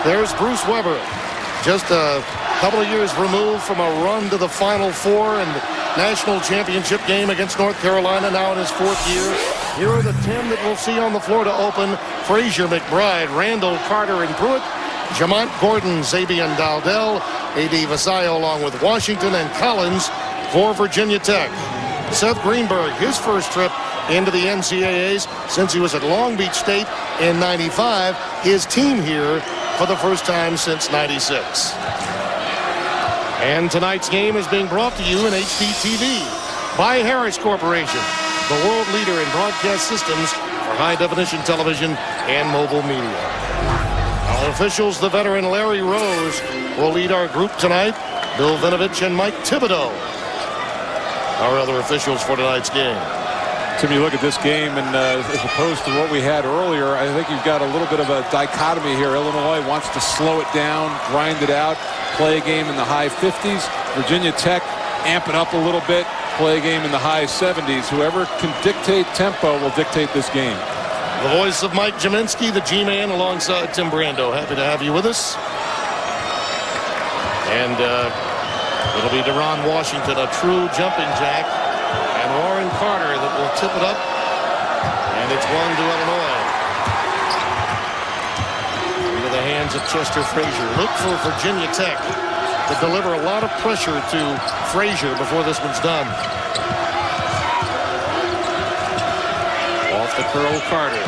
There's Bruce Weber, just a couple of years removed from a run to the Final Four and national championship game against North Carolina, now in his 4th year. Here are the 10 that we'll see on the floor to open. Frazier, McBride, Randall, Carter, and Pruitt. Jamont Gordon, Xavier Dowdell, A.D. Vasallo along with Washington and Collins for Virginia Tech. Seth Greenberg, his first trip into the NCAAs since he was at Long Beach State in '95. His team here for the first time since '96. And tonight's game is being brought to you in HDTV by Harris Corporation, the world leader in broadcast systems for high-definition television and mobile media. Our officials, the veteran Larry Rose, will lead our group tonight. Bill Vinovich and Mike Thibodeau, our other officials for tonight's game. Tim, you look at this game, and as opposed to what we had earlier, I think you've got a little bit of a dichotomy here. Illinois wants to slow it down, grind it out, play a game in the high 50s. Virginia Tech amp it up a little bit, play a game in the high 70s. Whoever can dictate tempo will dictate this game. The voice of Mike Jaminski, the G-Man, alongside Tim Brando. Happy to have you with us. And it'll be Deron Washington, a true jumping jack, and Warren Carter that will tip it up. And it's one to Illinois. Into the hands of Chester Frazier. Look for Virginia Tech to deliver a lot of pressure to Frazier before this one's done. Off the curl, Carter.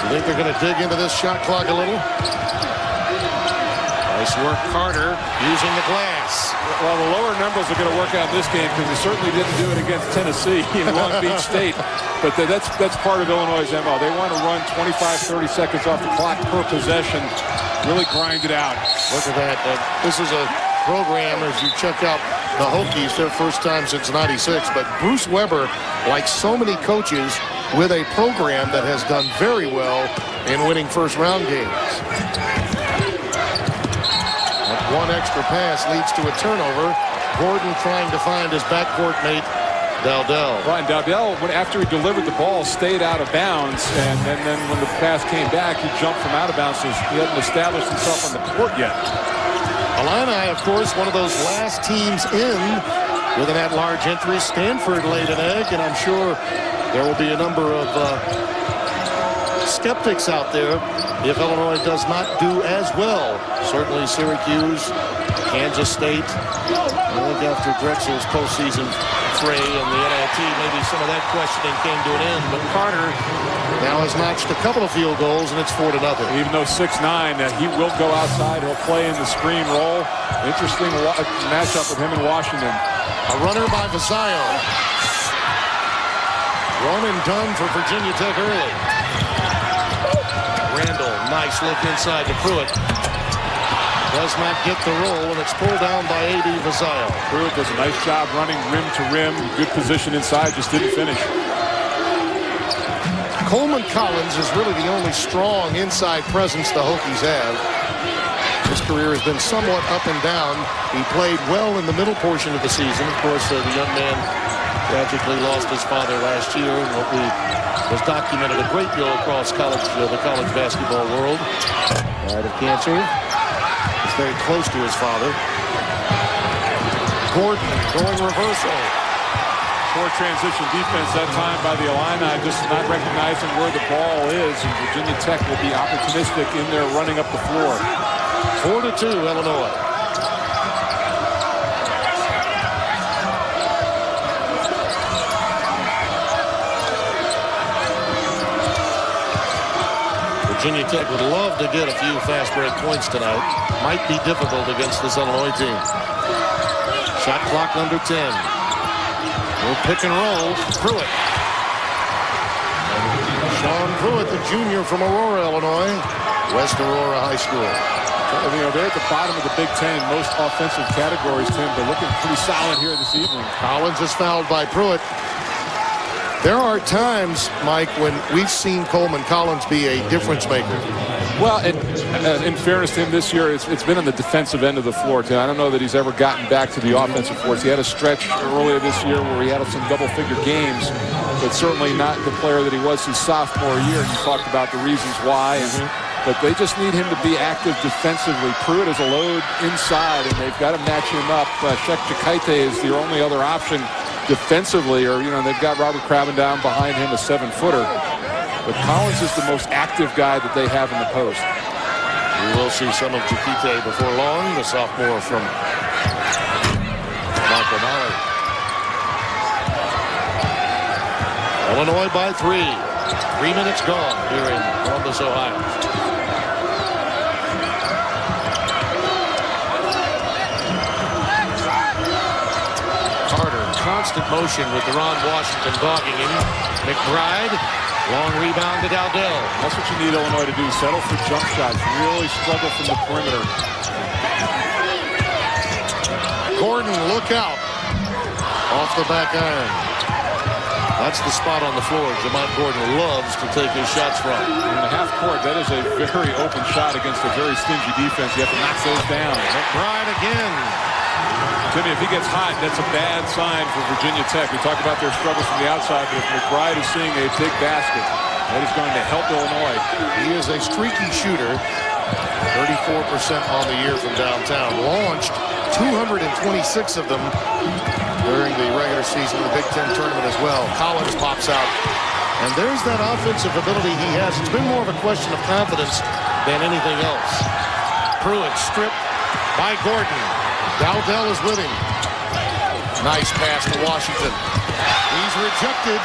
You think they're going to dig into this shot clock a little? Nice work, Carter, using the glass. Well, the lower numbers are going to work out in this game because they certainly didn't do it against Tennessee in Long Beach State. But that's part of Illinois' MO. They want to run 25, 30 seconds off the clock per possession, really grind it out. Look at that. This is a program, as you check out the Hokies, their first time since '96. But Bruce Weber, like so many coaches, with a program that has done very well in winning first-round games. One extra pass leads to a turnover. Gordon trying to find his backcourt mate, Dowdell. Right, and Dowdell, after he delivered the ball, stayed out of bounds, and then when the pass came back, he jumped from out of bounds, so he hadn't established himself on the court yet. Illini, of course, one of those last teams in with an at-large entry. Stanford laid an egg, and I'm sure there will be a number of skeptics out there if Illinois does not do as well. Certainly Syracuse, Kansas State. I think after Drexel's postseason fray in the NIT, maybe some of that questioning came to an end. But Carter now has notched a couple of field goals, and it's 4-0. Even though 6'9", he will go outside. He'll play in the screen roll. Interesting matchup with him and Washington. A runner by Vasallo. One and done for Virginia Tech early. Randall, nice look inside to Pruitt. Does not get the roll, and it's pulled down by A.D. Vasallo. Pruitt does a nice job running rim to rim. Good position inside, just didn't finish. Coleman Collins is really the only strong inside presence the Hokies have. His career has been somewhat up and down. He played well in the middle portion of the season. Of course, the young man tragically lost his father last year, and what was documented a great deal across the college basketball world. Died of cancer. He's very close to his father. Gordon going reversal. Poor transition defense that time by the Illini, just not recognizing where the ball is, and Virginia Tech will be opportunistic in their running up the floor. 4-2, Illinois. Virginia Tech would love to get a few fast break points tonight. Might be difficult against this Illinois team. Shot clock under 10. We'll pick and roll. Pruitt. Sean Pruitt, the junior from Aurora, Illinois. West Aurora High School. You know, they're at the bottom of the Big Ten in most offensive categories, Tim. They're looking pretty solid here this evening. Collins is fouled by Pruitt. There are times, Mike, when we've seen Coleman Collins be a difference maker. Well, in fairness to him this year, it's been on the defensive end of the floor, Tim. I don't know that he's ever gotten back to the offensive floor. He had a stretch earlier this year where he had some double-figure games. but certainly not the player that he was his sophomore year. You talked about the reasons why. But they just need him to be active defensively. Pruitt is a load inside, and they've got to match him up. Shek Chikaite is their only other option defensively, or, they've got Robert Craven down behind him, a 7-footer. But Collins is the most active guy that they have in the post. We will see some of Chikaite before long, the sophomore from Michael Malley. Illinois by 3. 3 minutes gone here in Columbus, Ohio. Carter, constant motion with Deron Washington dogging him. McBride, long rebound to Dowdell. That's what you need Illinois to do. Settle for jump shots. Really struggle from the perimeter. Gordon, look out. Off the back iron. That's the spot on the floor Jamont Gordon loves to take his shots from. In the half court, that is a very open shot against a very stingy defense. You have to knock those down. McBride again. Timmy, if he gets hot, that's a bad sign for Virginia Tech. We talk about their struggles from the outside, but if McBride is seeing a big basket, that is going to help Illinois. He is a streaky shooter. 34% on the year from downtown. Launched 226 of them during the regular season of the Big Ten tournament as well. Collins pops out. And there's that offensive ability he has. It's been more of a question of confidence than anything else. Pruitt stripped by Gordon. Dowdell is with him. Nice pass to Washington. He's rejected.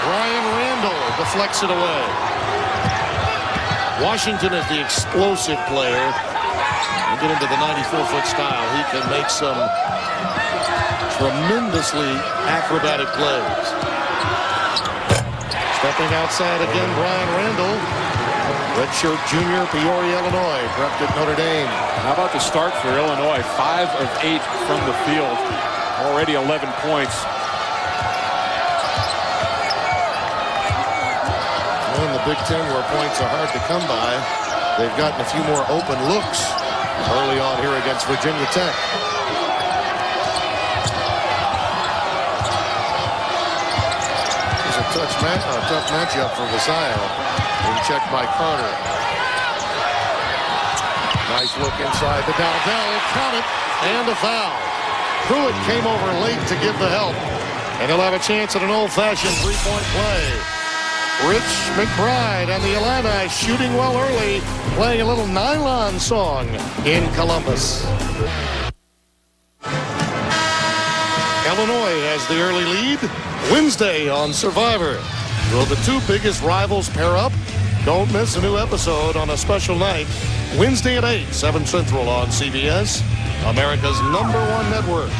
Ryan Randall deflects it away. Washington is the explosive player. And get into the 94-foot style. He can make some tremendously acrobatic plays. Stepping outside again, Brian Randall. Redshirt junior, Peoria, Illinois. Prepped at Notre Dame. How about the start for Illinois? 5 of 8 from the field. Already 11 points. In the Big Ten, where points are hard to come by, they've gotten a few more open looks early on here against Virginia Tech. It's a tough matchup for Vassallo. Being checked by Carter. Nice look inside the Dowdell. Count it. And a foul. Pruitt came over late to give the help. And he'll have a chance at an old-fashioned three-point play. Rich McBride and the Illini shooting well early, playing a little nylon song in Columbus. Illinois has the early lead. Wednesday on Survivor. Will the two biggest rivals pair up? Don't miss a new episode on a special night. Wednesday at 8, 7 Central on CBS, America's #1 network.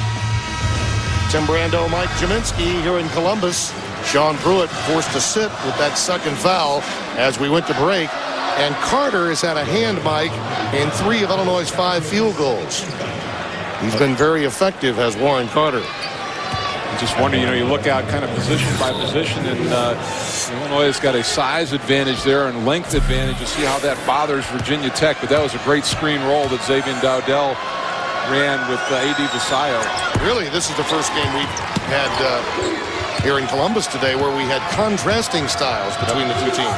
Tim Brando, Mike Jaminski here in Columbus. Sean Pruitt forced to sit with that second foul as we went to break. And Carter has had a hand, Mike, in 3 of Illinois' 5 field goals. He's been very effective, has Warren Carter. I just wonder, you look out kind of position by position, and Illinois has got a size advantage there and length advantage. You see how that bothers Virginia Tech, but that was a great screen roll that Xavier Dowdell ran with A.D. Vassallo. Really, this is the first game we've had here in Columbus today where we had contrasting styles between the two teams.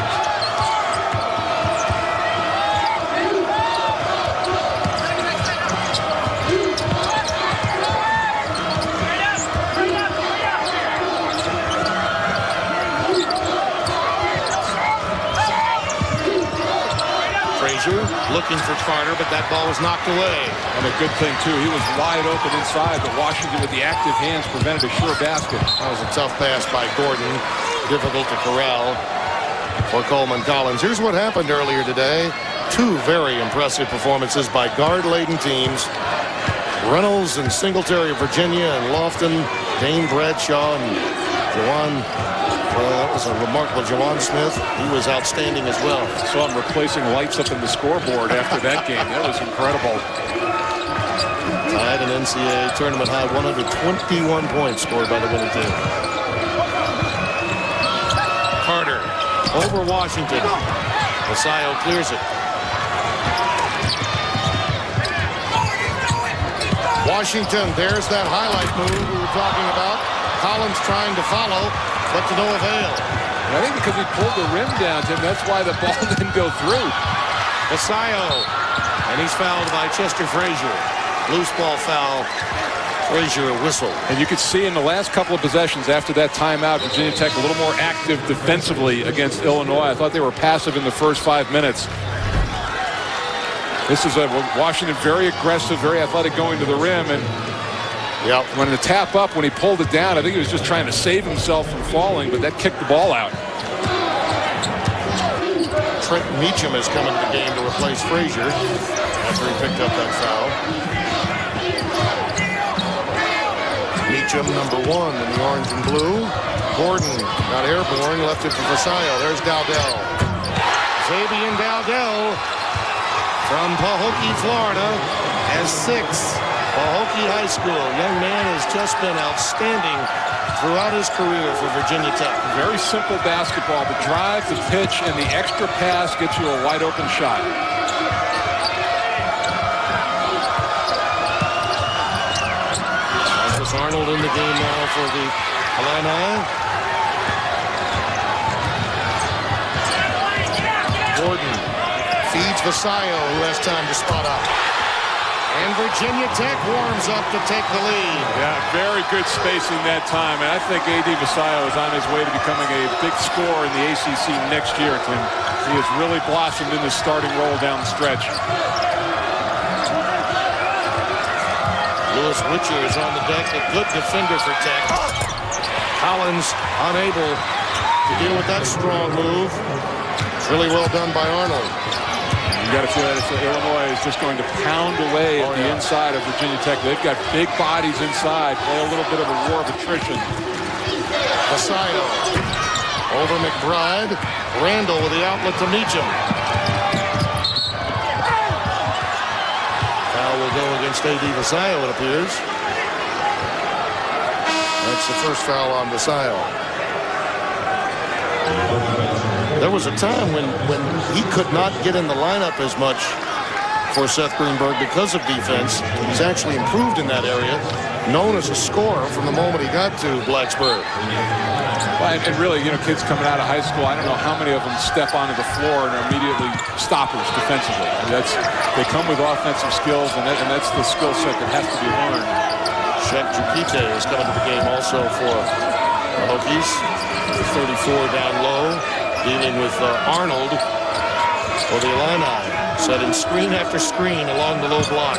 Looking for Carter, but that ball was knocked away. And a good thing, too. He was wide open inside, but Washington with the active hands prevented a sure basket. That was a tough pass by Gordon. Difficult to corral for Coleman Collins. Here's what happened earlier today. 2 very impressive performances by guard-laden teams. Reynolds and Singletary of Virginia, and Lofton, Dane Bradshaw, and Jawan. Well, that was a remarkable Jawan Smith. He was outstanding as well. Saw him replacing lights up in the scoreboard after that game. That was incredible. Tied an NCAA tournament high 121 points scored by the winning team. Carter over Washington. Vassallo clears it. Washington, there's that highlight move we were talking about. Collins trying to follow. but to no avail. I think because he pulled the rim down, Tim, that's why the ball didn't go through. Vasayo, and he's fouled by Chester Frazier. Loose ball foul. Frazier a whistle. And you could see in the last couple of possessions after that timeout, Virginia Tech a little more active defensively against Illinois. I thought they were passive in the first 5 minutes. This is Washington very aggressive, very athletic going to the rim. And when the tap up, when he pulled it down, I think he was just trying to save himself from falling, but that kicked the ball out. Trent Meacham has come into the game to replace Frazier after he picked up that foul. Meacham, number 1 in the orange and blue. Gordon got airborne, left it for Vasayo. There's Dowdell. Xavier Dowdell from Pahokee, Florida, has 6. Pahokee High School. Young man has just been outstanding throughout his career for Virginia Tech. Very simple basketball. The drive, the pitch, and the extra pass gets you a wide open shot. Arnold in the game now for the Illini. Gordon feeds Vasayo, who has time to spot up. And Virginia Tech warms up to take the lead. Yeah, very good spacing that time. And I think A.D. Vasayo is on his way to becoming a big scorer in the ACC next year, Tim. He has really blossomed in the starting role down the stretch. Lewis Witcher is on the deck, a good defender for Tech. Collins unable to deal with that strong move. Really well done by Arnold. You got to feel that Illinois is just going to pound away at the inside of Virginia Tech. They've got big bodies inside, play a little bit of a war of attrition. Vasayo over McBride. Randall with the outlet to Meacham. Will go against A.D. Vasayo, it appears. That's the first foul on Vasayo. There was a time when he could not get in the lineup as much for Seth Greenberg because of defense. He's actually improved in that area, known as a scorer from the moment he got to Blacksburg. Well, and really, kids coming out of high school, I don't know how many of them step onto the floor and are immediately stoppers defensively. I mean, they come with offensive skills, and that's the skill set that has to be learned. Shep Jukite is coming to the game also for the Hokies. 34 down low, dealing with Arnold for the Illini, setting screen after screen along the low block.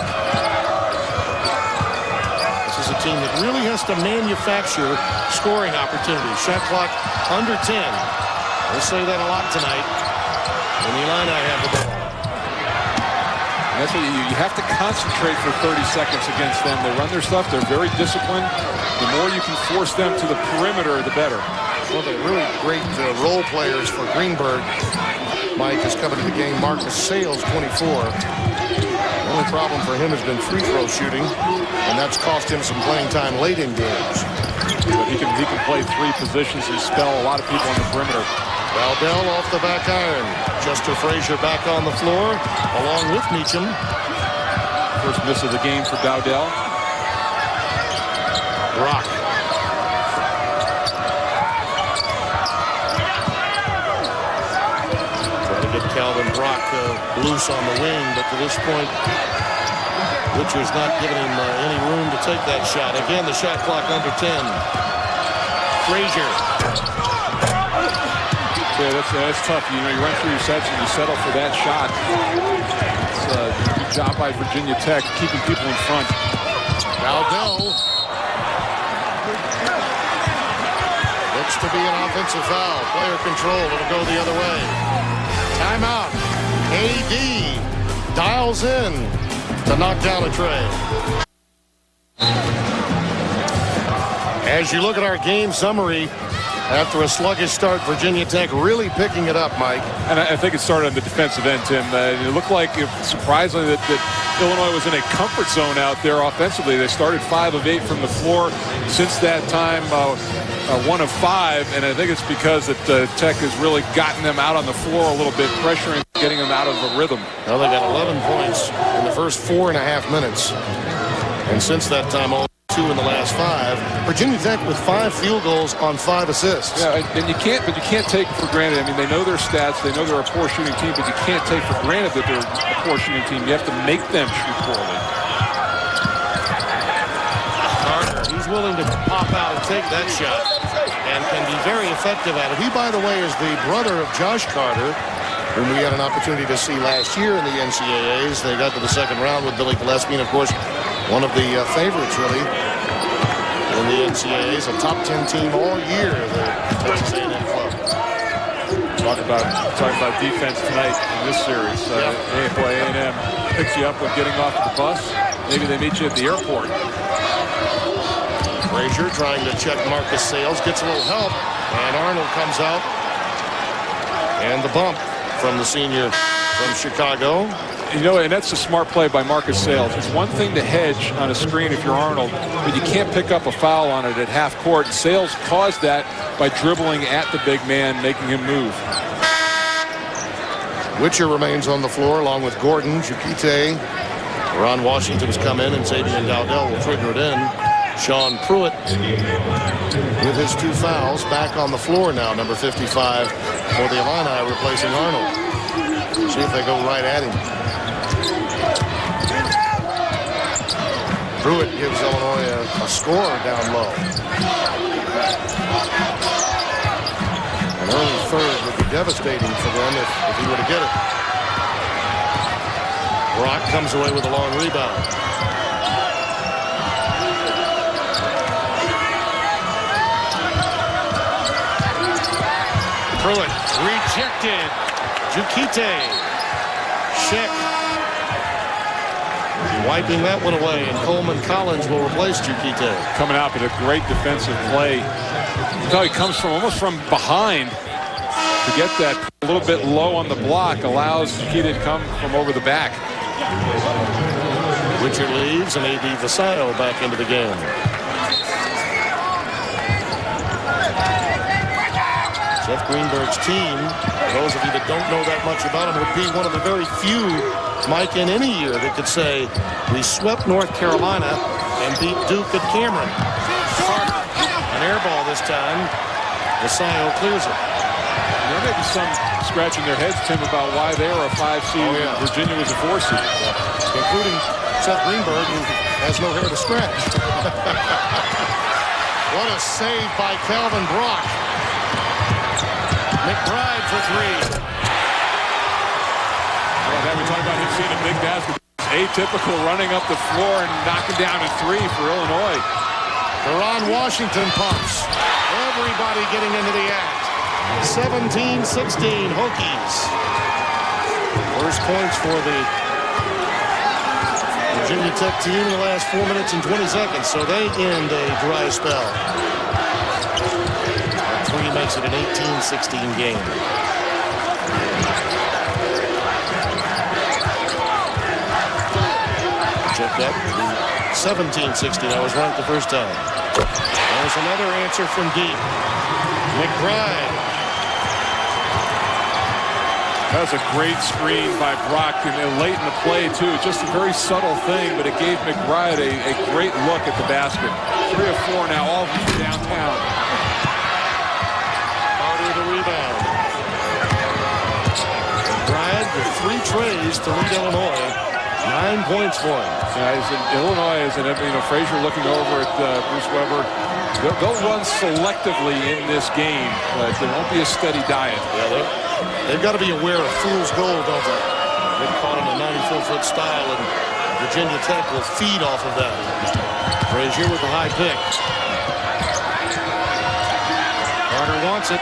This is a team that really has to manufacture scoring opportunities. Shot clock under 10. We'll say that a lot tonight when the Illini have the ball. And that's what you have to concentrate for 30 seconds against them. They run their stuff. They're very disciplined. The more you can force them to the perimeter, the better. One of the really great role players for Greenberg, Mike, is coming to the game. Marcus Sales, 24. The only problem for him has been free throw shooting, and that's cost him some playing time late in games. But he can play 3 positions and spell a lot of people on the perimeter. Dowdell off the back iron. Chester Frazier back on the floor, along with Meacham. First miss of the game for Dowdell. Brock. Trying to get Calvin Brock loose on the wing, but to this point, Witcher's not giving him any room to take that shot. Again, the shot clock under 10. Frazier. Yeah, that's tough. You run through your sets and you settle for that shot. It's a good job by Virginia Tech keeping people in front. Dowdell. Looks to be an offensive foul. Player control. It'll go the other way. Timeout. A.D. dials in to knock down a tray. As you look at our game summary, after a sluggish start, Virginia Tech really picking it up, Mike. And I think it started on the defensive end, Tim. It looked like, surprisingly, that Illinois was in a comfort zone out there offensively. They started 5 of 8 from the floor. Since that time, 1 of 5. And I think it's because that Tech has really gotten them out on the floor a little bit, pressuring, getting them out of a rhythm. Well, they got 11 points in the first 4.5 minutes. And since that time, all 2 in the last 5. Virginia Tech with 5 field goals on 5 assists. Yeah, and you can't take it for granted. I mean, they know their stats, they know they're a poor shooting team, but you can't take for granted that they're a poor shooting team. You have to make them shoot poorly. Carter, he's willing to pop out and take that shot and can be very effective at it. He, by the way, is the brother of Josh Carter, whom we had an opportunity to see last year in the NCAAs. They got to the second round with Billy Gillespie, and of course, one of the favorites, really, in the NCAAs, a top 10 team all year, the Texas A&M club. Talk about defense tonight in this series. A&M picks you up when getting off the bus. Maybe they meet you at the airport. Frazier trying to check Marcus Sales, gets a little help, and Arnold comes out, and the bump from the senior from Chicago. You know, and that's a smart play by Marcus Sales. It's one thing to hedge on a screen if you're Arnold, but you can't pick up a foul on it at half court. Sales caused that by dribbling at the big man, making him move. Witcher remains on the floor along with Gordon, Jukite. Ron Washington has come in, and Xavier Dowdell will trigger it in. Sean Pruitt with his 2 fouls back on the floor now, number 55 for the Illini, replacing Arnold. See if they go right at him. Pruitt gives Illinois a score down low. An early third would be devastating for them if he were to get it. Brock comes away with a long rebound. Pruitt rejected. Jukite. Schick wiping that one away, and Coleman Collins will replace Jukite. Coming out with a great defensive play. So he comes from almost from behind to get that a little bit low on the block, allows Jukite to come from over the back. Richard leaves, and A.D. Vasayo back into the game. Seth Greenberg's team, those of you that don't know that much about him, would be one of the very few, Mike, in any year that could say, we swept North Carolina and beat Duke at Cameron. Carter, an air ball this time. Vasayo clears it. There may be some scratching their heads, Tim, about why they were a 5 seed and Virginia was a 4 seed. Including Seth Greenberg, who has no hair to scratch. What a save by Calvin Brock. McBride for 3. Well, now we talk about him seeing a big basket. Atypical, running up the floor and knocking down a 3 for Illinois. Ron Washington pumps. Everybody getting into the act. 17-16 Hokies. Worst points for the Virginia Tech team in the last 4 minutes and 20 seconds, so they end a dry spell. And 3 makes it an 18-16 game. Check that. 17-16. I was right the first time. There's another answer from deep. McBride. That was a great screen by Brock, and late in the play, too. Just a very subtle thing, but it gave McBride a great look at the basket. 3 of 4 now, all of them from downtown. Carter the rebound. McBride with 3 trays to lead Illinois. 9 points for him. Illinois is Frazier looking over at Bruce Weber. They'll run selectively in this game, but there won't be a steady diet. Yeah, they've got to be aware of fool's gold, don't they? They've caught him a 94-foot style, and Virginia Tech will feed off of that. Frazier with the high pick. Carter wants it.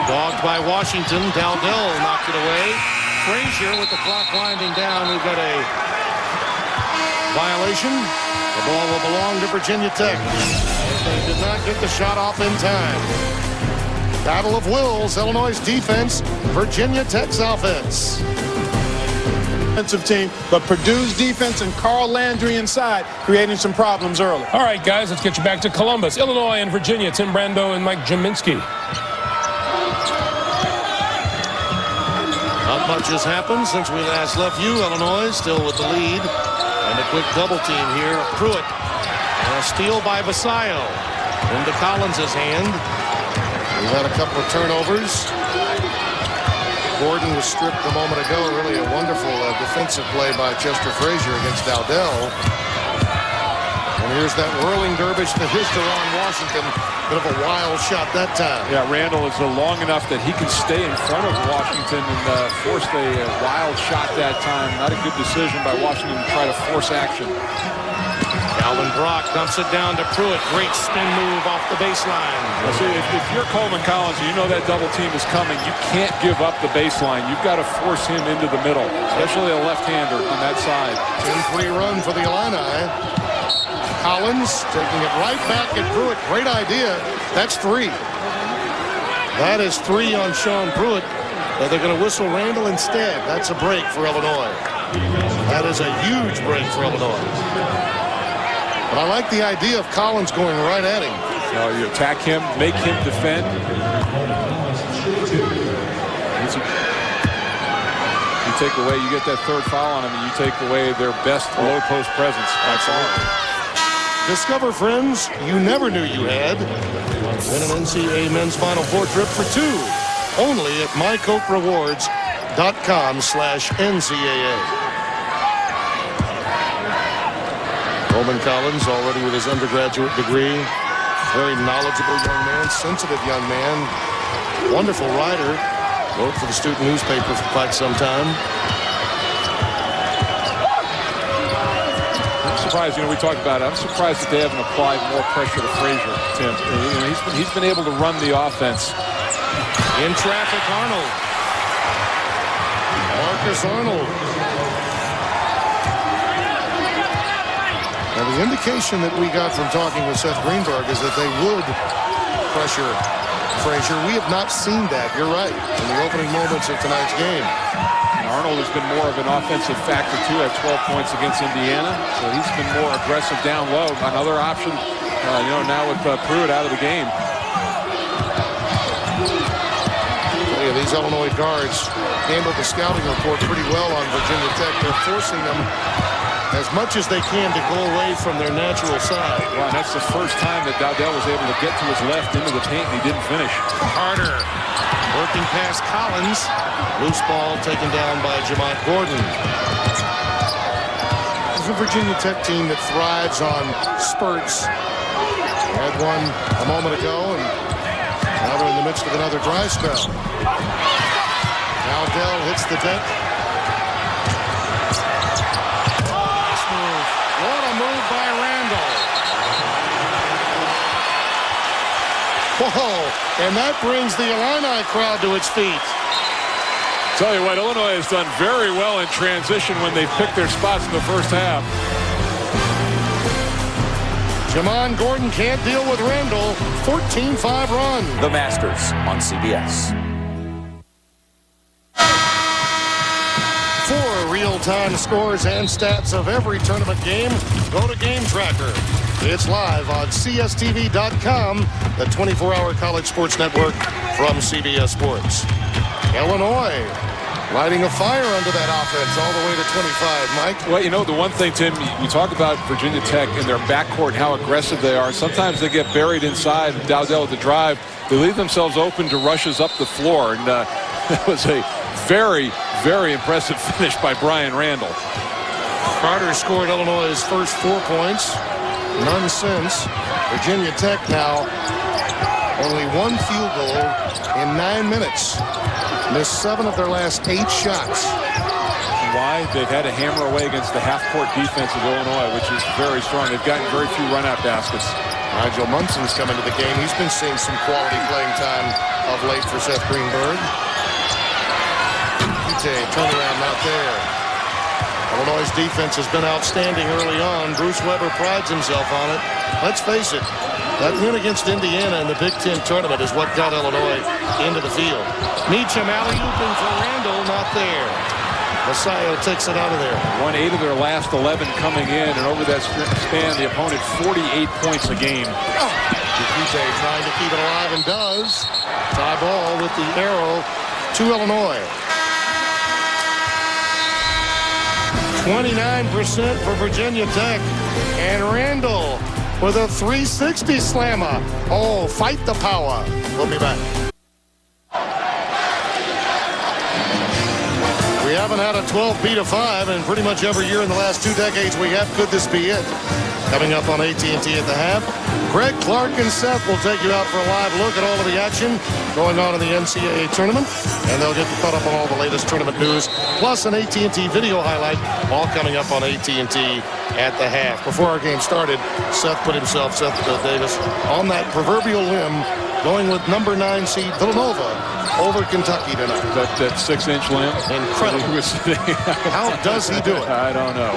Dogged by Washington. Dowdell knocked it away. Frazier with the clock winding down. We've got a violation. The ball will belong to Virginia Tech. They did not get the shot off in time. Battle of wills. Illinois' defense, Virginia Tech's offense. Defensive team, but Purdue's defense and Carl Landry inside creating some problems early. All right, guys, let's get you back to Columbus, Illinois, and Virginia. Tim Brando and Mike Jaminski. Not much has happened since we last left you. Illinois still with the lead. And a quick double team here. Pruitt A steal by Vasallo into Collins' hand. We've had a couple of turnovers. Gordon was stripped a moment ago. Really a wonderful defensive play by Chester Frazier against Dowdell. And here's that whirling dervish to his Deron Washington. Bit of a wild shot that time. Yeah, Randall is long enough that he can stay in front of Washington and forced a wild shot that time. Not a good decision by Washington to try to force action. Alvin Brock dumps it down to Pruitt. Great spin move off the baseline. Well, see, if you're Coleman Collins, you know that double team is coming. You can't give up the baseline. You've got to force him into the middle, especially a left-hander on that side. 10-3 run for the Illini. Collins taking it right back at Pruitt. Great idea. That's 3. That is 3 on Sean Pruitt. But they're going to whistle Randall instead. That's a break for Illinois. That is a huge break for Illinois. But I like the idea of Collins going right at him. So you attack him, make him defend. You take away, you get that third foul on him, and you take away their best low post presence. Absolutely. Discover friends you never knew you had. Win an NCAA men's Final Four trip for 2. Only at mycokerewards.com/NCAA. Coleman Collins already with his undergraduate degree. Very knowledgeable young man, sensitive young man. Wonderful writer. Wrote for the student newspaper for quite some time. Surprised, we talked about it. I'm surprised that they haven't applied more pressure to Frazier, Tim. He's been able to run the offense. In traffic, Arnold. Marcus Arnold. Now, the indication that we got from talking with Seth Greenberg is that they would pressure Frazier. We have not seen that. You're right. In the opening moments of tonight's game. Arnold has been more of an offensive factor, too, at 12 points against Indiana. So he's been more aggressive down low. Another option, now with Pruitt out of the game. Yeah, these Illinois guards handled the scouting report pretty well on Virginia Tech. They're forcing them as much as they can to go away from their natural side. Well, that's the first time that Dowdell was able to get to his left into the paint, and he didn't finish. Carter working past Collins. Loose ball taken down by Jamont Gordon. This is a Virginia Tech team that thrives on spurts. They had one a moment ago, and now they're in the midst of another dry spell. Dowdell hits the deck. Nice move. What a move by Randall. Whoa, and that brings the Illini crowd to its feet. Tell you what, Illinois has done very well in transition when they've picked their spots in the first half. Jamont Gordon can't deal with Randall. 14-5 run. The Masters on CBS. For real-time scores and stats of every tournament game, go to Game Tracker. It's live on CSTV.com, the 24-hour college sports network from CBS Sports. Illinois lighting a fire under that offense all the way to 25, Mike. Well, the one thing, Tim, we talk about Virginia Tech and their backcourt, how aggressive they are. Sometimes they get buried inside. Dowdell with the drive. They leave themselves open to rushes up the floor. And that was a very, very impressive finish by Brian Randall. Carter scored Illinois' first 4 points. None since. Virginia Tech now only 1 field goal in 9 minutes. Missed 7 of their last 8 shots. Why? They've had to hammer away against the half-court defense of Illinois, which is very strong. They've gotten very few run-out baskets. Nigel Munson's come into the game. He's been seeing some quality playing time of late for Seth Greenberg. Turnaround not there. Illinois' defense has been outstanding early on. Bruce Weber prides himself on it. Let's face it, that win against Indiana in the Big Ten tournament is what got Illinois into the field. Meacham alley-ooping for Randall, not there. Vasallo takes it out of there. Won 8 of their last 11 coming in, and over that span, the opponent 48 points a game. Dukite trying to keep it alive and does. Tie ball with the arrow to Illinois. 29% for Virginia Tech. And Randall with a 360 slammer. Oh, fight the power. We'll be back. We haven't had a 12 beat a 5, and pretty much every year in the last 2 decades we have. Could this be it? Coming up on AT&T at the half, Greg, Clark, and Seth will take you out for a live look at all of the action going on in the NCAA tournament, and they'll get you caught up on all the latest tournament news, plus an AT&T video highlight, all coming up on AT&T at the half. Before our game started, Seth Davis, on that proverbial limb, going with number 9 seed Villanova over Kentucky tonight. That 6-inch limb. Incredible. How does he do it? I don't know.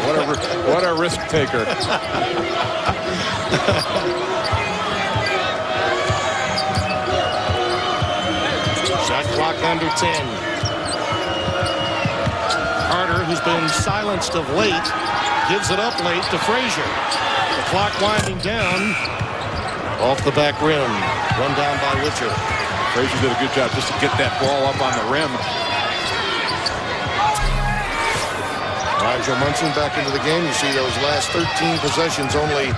What a risk taker. Shot clock under 10. Carter, who's been silenced of late, gives it up late to Frazier. The clock winding down. Off the back rim. Run down by Witcher. Frazier did a good job just to get that ball up on the rim. Nigel Munson back into the game. You see those last 13 possessions, only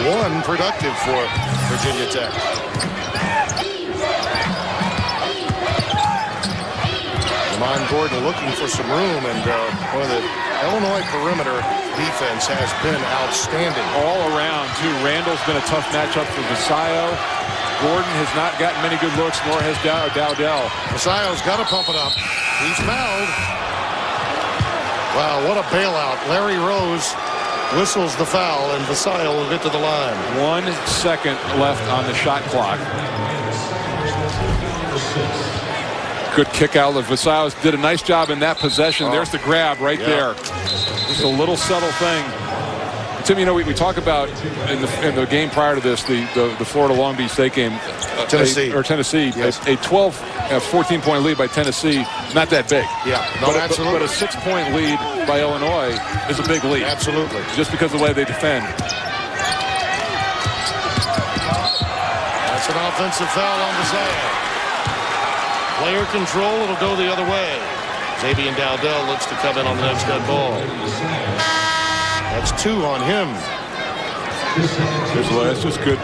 one productive for Virginia Tech. Jamon Gordon looking for some room, and one of the Illinois perimeter defense has been outstanding. All around, too. Randall's been a tough matchup for Visayo. Gordon has not gotten many good looks, nor has Dowdell. Visayo's got to pump it up. He's fouled. Wow, what a bailout. Larry Rose whistles the foul, and Visayo will get to the line. 1 second left on the shot clock. Good kick out of Visayo. Did a nice job in that possession. There's the grab right there. Just a little subtle thing. Tim, you know, we talk about in the game prior to this, the Florida Long Beach State game, Tennessee, yes. a 14-point lead by Tennessee, not that big. Yeah, no, absolutely. But a 6-point lead by Illinois is a big lead. Absolutely. Just because of the way they defend. That's an offensive foul on Visayo. Player control, it'll go the other way. Xavier Dowdell looks to come in on the next dead ball. That's 2 on him. That's just good.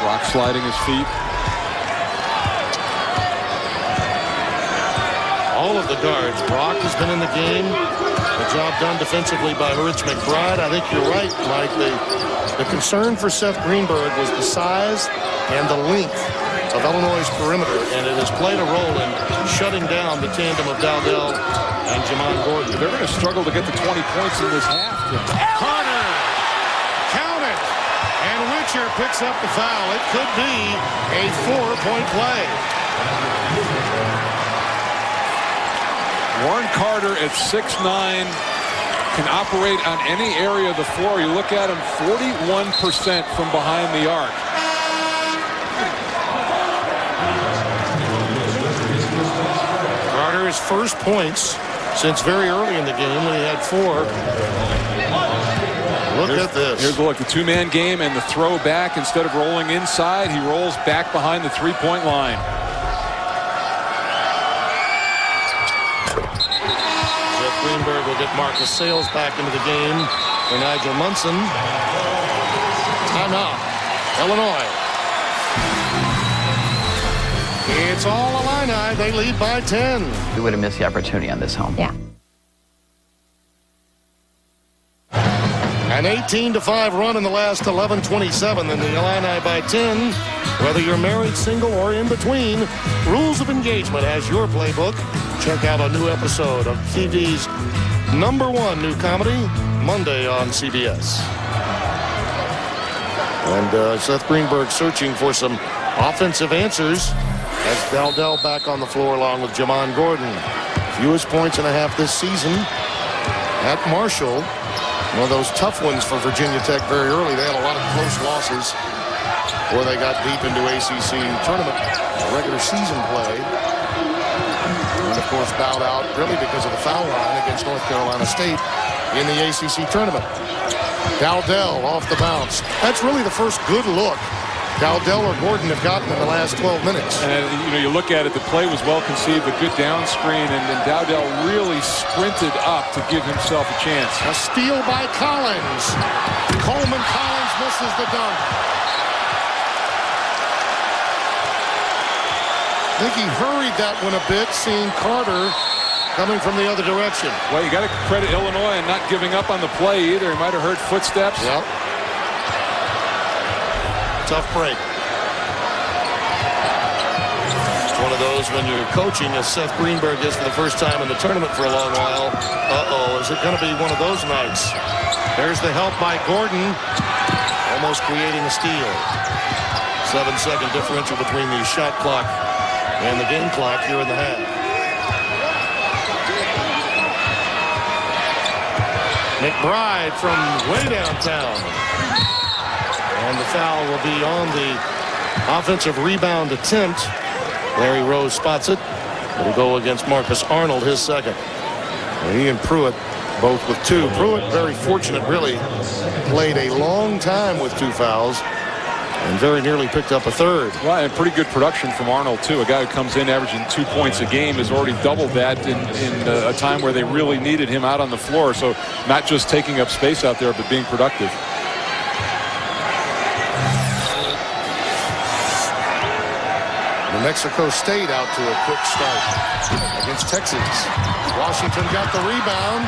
Rock sliding his feet. All of the guards. Brock has been in the game. The job done defensively by Rich McBride. I think you're right, Mike. The concern for Seth Greenberg was the size and the length of Illinois' perimeter, and it has played a role in shutting down the tandem of Dowdell and Jamon Gordon. They're going to struggle to get to 20 points in this half. Carter, count it, and Witcher picks up the foul. It could be a 4-point play. Warren Carter at 6'9", can operate on any area of the floor. You look at him, 41% from behind the arc. Carter's first points since very early in the game when he had 4. Look at this. Here's a look, the 2-man game and the throw back. Instead of rolling inside, he rolls back behind the 3-point line. Seth Greenberg will get Marcus Sales back into the game for Nigel Munson. Timeout. Illinois. It's all Illini. They lead by 10. We would have missed the opportunity on this home. Yeah. An 18-5 run in the last 11:27, and the Illini by 10. Whether you're married, single, or in between, Rules of Engagement has your playbook. Check out a new episode of TV's #1 new comedy, Monday on CBS. And Seth Greenberg searching for some offensive answers as Dowdell back on the floor along with Jamon Gordon. Fewest points and a half this season at Marshall. One of those tough ones for Virginia Tech very early. They had a lot of close losses before they got deep into ACC tournament regular season play. And, of course, bowed out really because of the foul line against North Carolina State in the ACC tournament. Dowdell off the bounce. That's really the first good look Dowdell or Gordon have gotten in the last 12 minutes. And you look at it, the play was well conceived, a good down screen, and then Dowdell really sprinted up to give himself a chance. A steal by Collins. Coleman Collins misses the dunk. I think he hurried that one a bit, seeing Carter coming from the other direction. Well, you got to credit Illinois and not giving up on the play either. He might have heard footsteps. Yep. Tough break. It's one of those when you're coaching, as Seth Greenberg is for the first time in the tournament for a long while. Uh-oh, is it going to be one of those nights? There's the help by Gordon, almost creating a steal. 7-second differential between the shot clock and the game clock here in the half. McBride from way downtown. And the foul will be on the offensive rebound attempt. Larry Rose spots it. It'll go against Marcus Arnold, his second. And he and Pruitt both with 2. Pruitt, very fortunate, really. Played a long time with 2 fouls. And very nearly picked up a third. Well, and pretty good production from Arnold, too. A guy who comes in averaging 2 points a game has already doubled that in a time where they really needed him out on the floor. So not just taking up space out there, but being productive. New Mexico State out to a quick start against Texas. Washington got the rebound.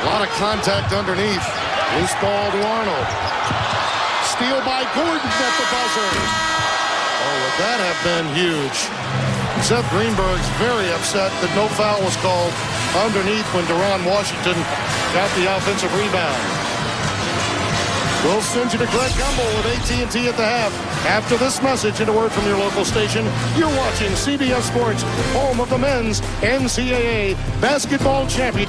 A lot of contact underneath. Loose ball to Arnold. Steal by Gordon at the buzzer. Oh, would that have been huge? Seth Greenberg's very upset that no foul was called underneath when Deron Washington got the offensive rebound. We'll send you to Greg Gumbel with AT&T at the half. After this message and a word from your local station, you're watching CBS Sports, home of the men's NCAA basketball champion.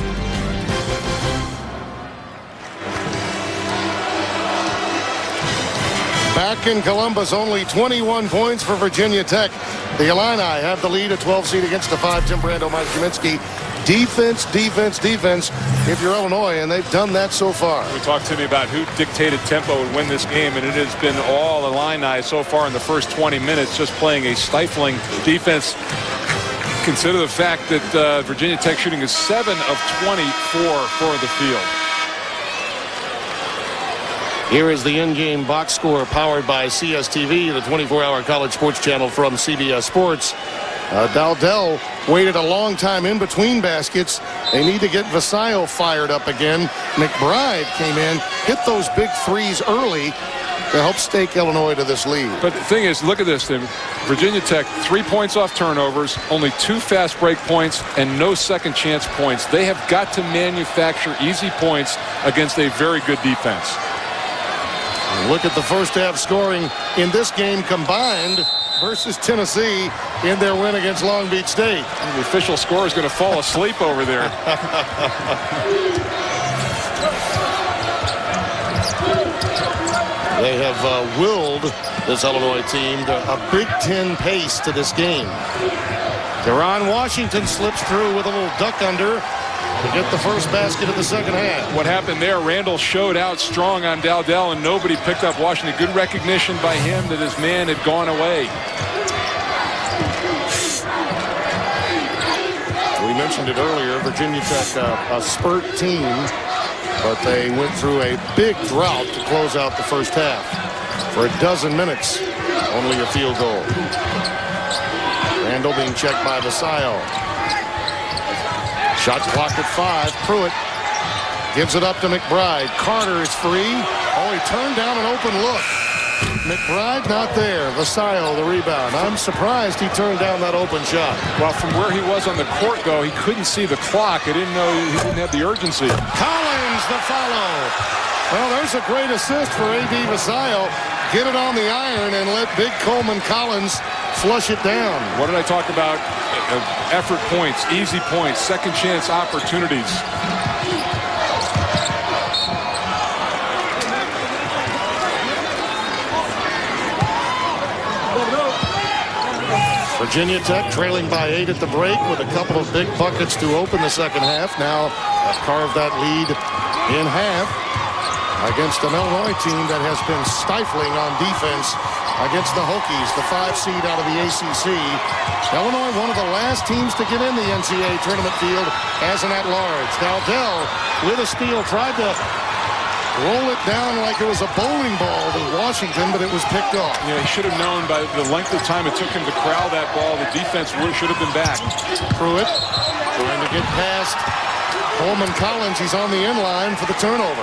Back in Columbus, only 21 points for Virginia Tech. The Illini have the lead, a 12 seed against a 5. Tim Brando, Mike Kaminsky. Defense, defense, defense if you're Illinois, and they've done that so far. We talked to me about who dictated tempo and win this game, and it has been all Illini so far in the first 20 minutes, just playing a stifling defense. Consider the fact that Virginia Tech shooting is 7 of 24 for the field. Here is the in-game box score powered by CSTV, the 24-hour college sports channel from CBS Sports. Dowdell waited a long time in between baskets. They need to get Vasayo fired up again. McBride came in, hit those big threes early to help stake Illinois to this lead. But the thing is, look at this. Virginia Tech, 3 points off turnovers, only 2 fast break points, and no second chance points. They have got to manufacture easy points against a very good defense. Look at the first half scoring in this game combined versus Tennessee in their win against Long Beach State. And the official score is going to fall asleep over there. They have willed this Illinois team to a Big Ten pace to this game. Deron Washington slips through with a little duck under to get the first basket of the second half. What happened there, Randall showed out strong on Dowdell, and nobody picked up Washington. Good recognition by him that his man had gone away. We mentioned it earlier, Virginia Tech, a spurt team, but they went through a big drought to close out the first half. For a dozen minutes, only a field goal. Randall being checked by Vasayo. Shot clock at 5. Pruitt gives it up to McBride. Carter is free. Oh, he turned down an open look. McBride not there. Vasayo the rebound. I'm surprised he turned down that open shot. Well, from where he was on the court, though, he couldn't see the clock. He didn't know he didn't have the urgency. Collins the follow. Well, there's a great assist for A.D. Vasayo. Get it on the iron and let big Coleman Collins flush it down. What did I talk about? Effort points, easy points, second chance opportunities. Virginia Tech trailing by 8 at the break with a couple of big buckets to open the second half. Now have carved that lead in half. against an Illinois team that has been stifling on defense against the Hokies, the 5 seed out of the ACC. Illinois, one of the last teams to get in the NCAA tournament field as an at-large. Dowdell with a steal, tried to roll it down like it was a bowling ball to Washington, but it was picked off. Yeah, he should have known by the length of time it took him to corral that ball, the defense should have been back. Pruitt trying to get past Coleman Collins. He's on the end line for the turnover.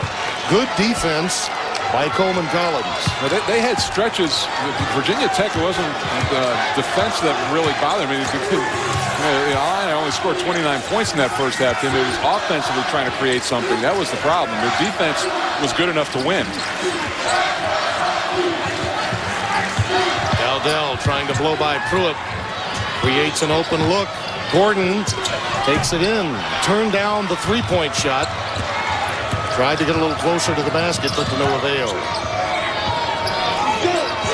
Good defense by Coleman Collins. Now they had stretches. Virginia Tech wasn't defense that really bothered me. Illini only scored 29 points in that first half. It was offensively trying to create something. That was the problem. Their defense was good enough to win. Dowdell trying to blow by Pruitt. Creates an open look. Gordon takes it in. Turned down the three-point shot. Tried to get a little closer to the basket, but to no avail.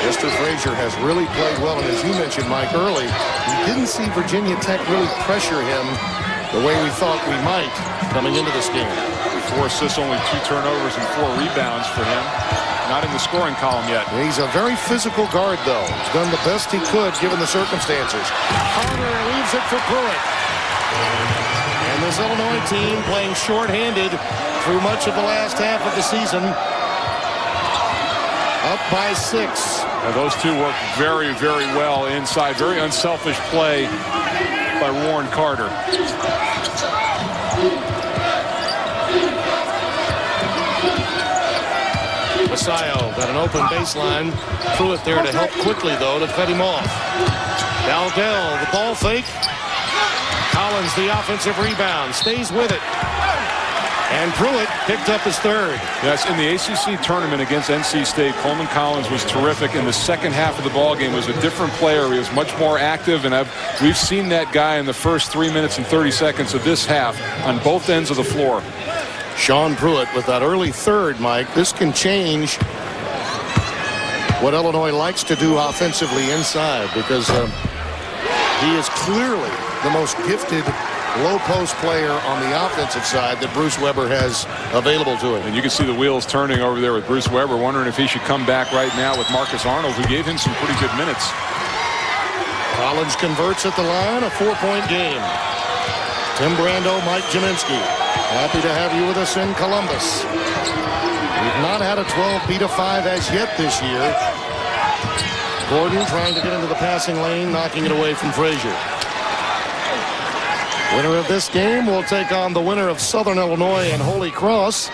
Mr. Frazier has really played well, and as you mentioned, Mike, early, we didn't see Virginia Tech really pressure him the way we thought we might coming into this game. 4 assists, only 2 turnovers, and 4 rebounds for him. Not in the scoring column yet. He's a very physical guard, though. He's done the best he could given the circumstances. Carter leaves it for Pruitt. And this Illinois team playing shorthanded through much of the last half of the season. Up by 6. Now those two work very, very well inside. Very unselfish play by Warren Carter. Masayo got an open baseline. Pruitt there to help quickly, though, to cut him off. Dowdell, the ball fake. Collins, the offensive rebound, stays with it. And Pruitt picked up his third. Yes, in the ACC tournament against NC State, Coleman Collins was terrific. In the second half of the ball game, was a different player. He was much more active, and we've seen that guy in the first 3 minutes and 30 seconds of this half on both ends of the floor. Sean Pruitt with that early third, Mike. This can change what Illinois likes to do offensively inside, because he is clearly the most gifted low post player on the offensive side that Bruce Weber has available to him. And you can see the wheels turning over there with Bruce Weber, wondering if he should come back right now with Marcus Arnold, who gave him some pretty good minutes. Collins converts at the line, a 4-point game. Tim Brando, Mike Jaminski, happy to have you with us in Columbus. We've not had a 12 beat a 5 as yet this year. Gordon trying to get into the passing lane, knocking it away from Frazier. Winner of this game will take on the winner of Southern Illinois and Holy Cross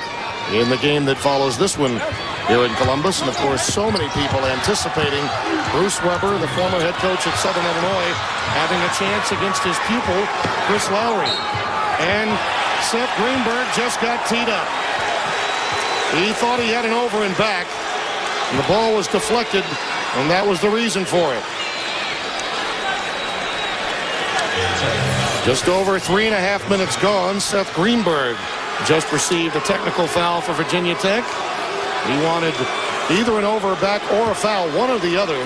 in the game that follows this one here in Columbus. And, of course, so many people anticipating Bruce Weber, the former head coach at Southern Illinois, having a chance against his pupil, Chris Lowry. And Seth Greenberg just got teed up. He thought he had an over and back, and the ball was deflected, and that was the reason for it. Just over 3.5 minutes gone. Seth Greenberg just received a technical foul for Virginia Tech. He wanted either an over back or a foul, one or the other.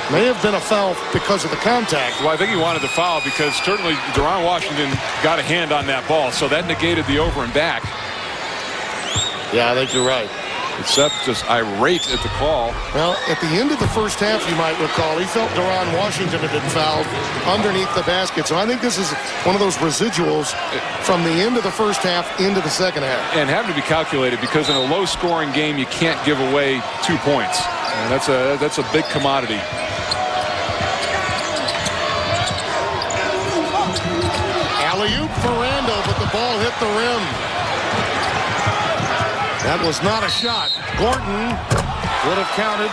May have been a foul because of the contact. Well, I think he wanted the foul because certainly Deron Washington got a hand on that ball, so that negated the over and back. Yeah, I think you're right. Seth just irate at the call. Well, at the end of the first half, you might recall, he felt Deron Washington had been fouled underneath the basket. So I think this is one of those residuals from the end of the first half into the second half. And having to be calculated because in a low-scoring game, you can't give away 2 points. And that's a big commodity. Alley-oop for Randall, but the ball hit the rim. That was not a shot. Gordon would have counted.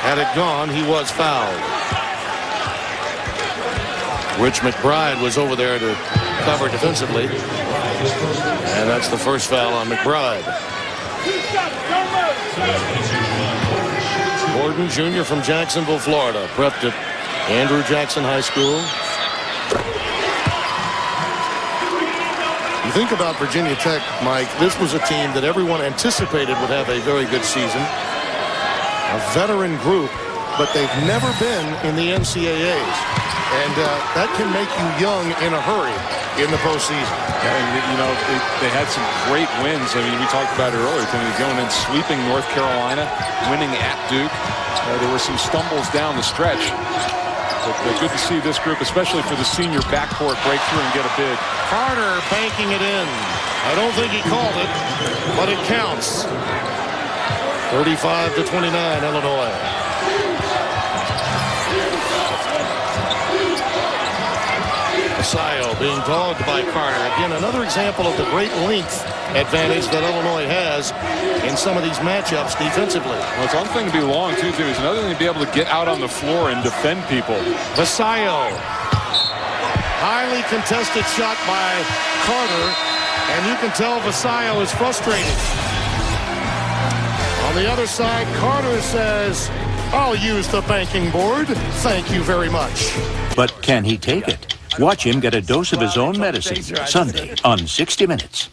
Had it gone, he was fouled. Rich McBride was over there to cover defensively. And that's the first foul on McBride. Gordon Jr. from Jacksonville, Florida. Prepped at Andrew Jackson High School. You think about Virginia Tech, Mike, this was a team that everyone anticipated would have a very good season. A veteran group, but they've never been in the NCAAs. And that can make you young in a hurry in the postseason. And, you know, they had some great wins. I mean, we talked about it earlier. Going in, sweeping North Carolina, winning at Duke. There were some stumbles down the stretch. But good to see this group, especially for the senior backcourt, break through and get a bid. Carter banking it in. I don't think he called it, but it counts. 35-29, Illinois. Masayo being dogged by Carter. Again, another example of the great length advantage that Illinois has in some of these matchups defensively. Well, it's one thing to be long, too. It's another thing to be able to get out on the floor and defend people. Masayo. Highly contested shot by Carter, and you can tell Masayo is frustrated. On the other side, Carter says, "I'll use the banking board. Thank you very much." But can he take it? Watch him get a dose of his own medicine Sunday on 60 Minutes.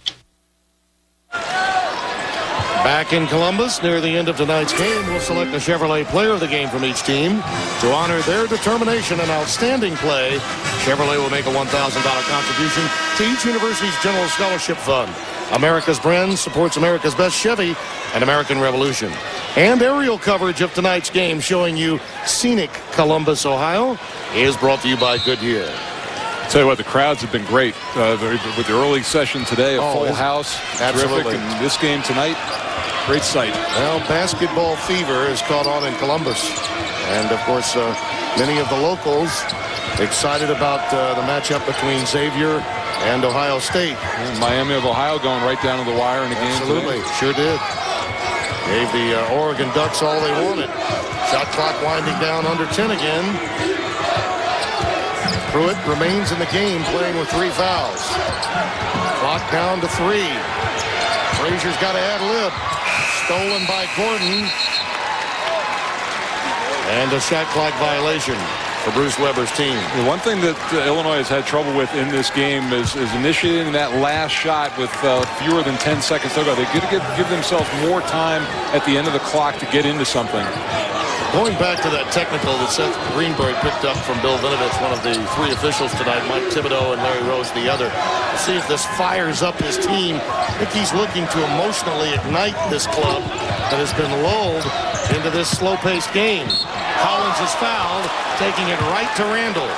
Back in Columbus, near the end of tonight's game, we'll select a Chevrolet player of the game from each team. To honor their determination and outstanding play, Chevrolet will make a $1,000 contribution to each university's general scholarship fund. America's Brand supports America's Best Chevy and American Revolution. And aerial coverage of tonight's game showing you scenic Columbus, Ohio, is brought to you by Goodyear. Tell you what, the crowds have been great with the early session today. A full house, absolutely. Terrific. And this game tonight, great sight. Well, basketball fever has caught on in Columbus. And, of course, many of the locals excited about the matchup between Xavier and Ohio State. And Miami of Ohio going right down to the wire in the game. Absolutely, today. sure did. Gave the Oregon Ducks all they wanted. Shot clock winding down under 10 again. Pruitt remains in the game, playing with 3 fouls. Clock down to 3. Frazier's got to ad lib. Stolen by Gordon. And a shot clock violation for Bruce Weber's team. The one thing that Illinois has had trouble with in this game is initiating that last shot with fewer than 10 seconds to go. They got to give themselves more time at the end of the clock to get into something. Going back to that technical that Seth Greenberg picked up from Bill Vinovich, one of the 3 officials tonight, Mike Thibodeau and Larry Rose the other, to see if this fires up his team. I think he's looking to emotionally ignite this club that has been lulled into this slow-paced game. Collins is fouled, taking it right to Randall.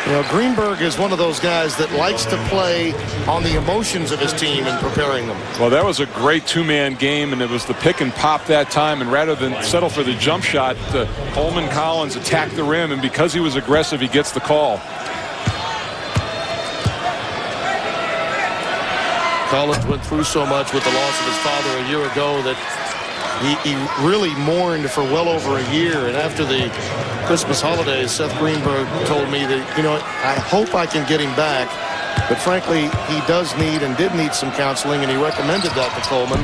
You know, Greenberg is one of those guys that likes to play on the emotions of his team and preparing them. Well, that was a great 2-man game, and it was the pick and pop that time. And rather than settle for the jump shot, Holman Collins attacked the rim, and because he was aggressive, he gets the call. Collins went through so much with the loss of his father a year ago that he really mourned for well over a year. And after the Christmas holidays, Seth Greenberg told me that, you know, I hope I can get him back. But frankly, he does need and did need some counseling, and he recommended that to Coleman.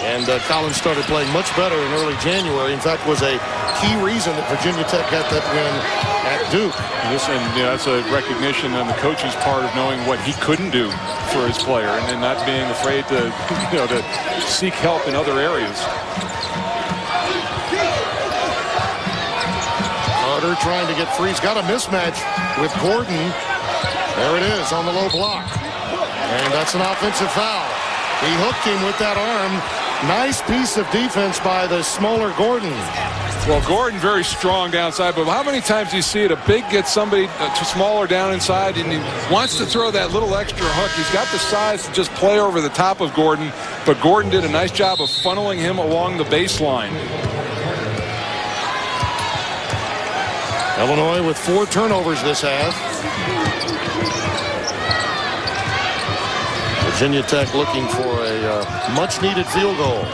And Collins started playing much better in early January. In fact, was a key reason that Virginia Tech got that win at Duke. And that's a recognition on the coach's part of knowing what he couldn't do for his player, and not being afraid to, to seek help in other areas. Carter trying to get free. He's got a mismatch with Gordon. There it is on the low block. And that's an offensive foul. He hooked him with that arm. Nice piece of defense by the smaller Gordon. Well, Gordon very strong downside, but how many times do you see it? A big gets somebody smaller down inside, and he wants to throw that little extra hook. He's got the size to just play over the top of Gordon, but Gordon did a nice job of funneling him along the baseline. Illinois with 4 turnovers this half. Virginia Tech looking for a much-needed field goal.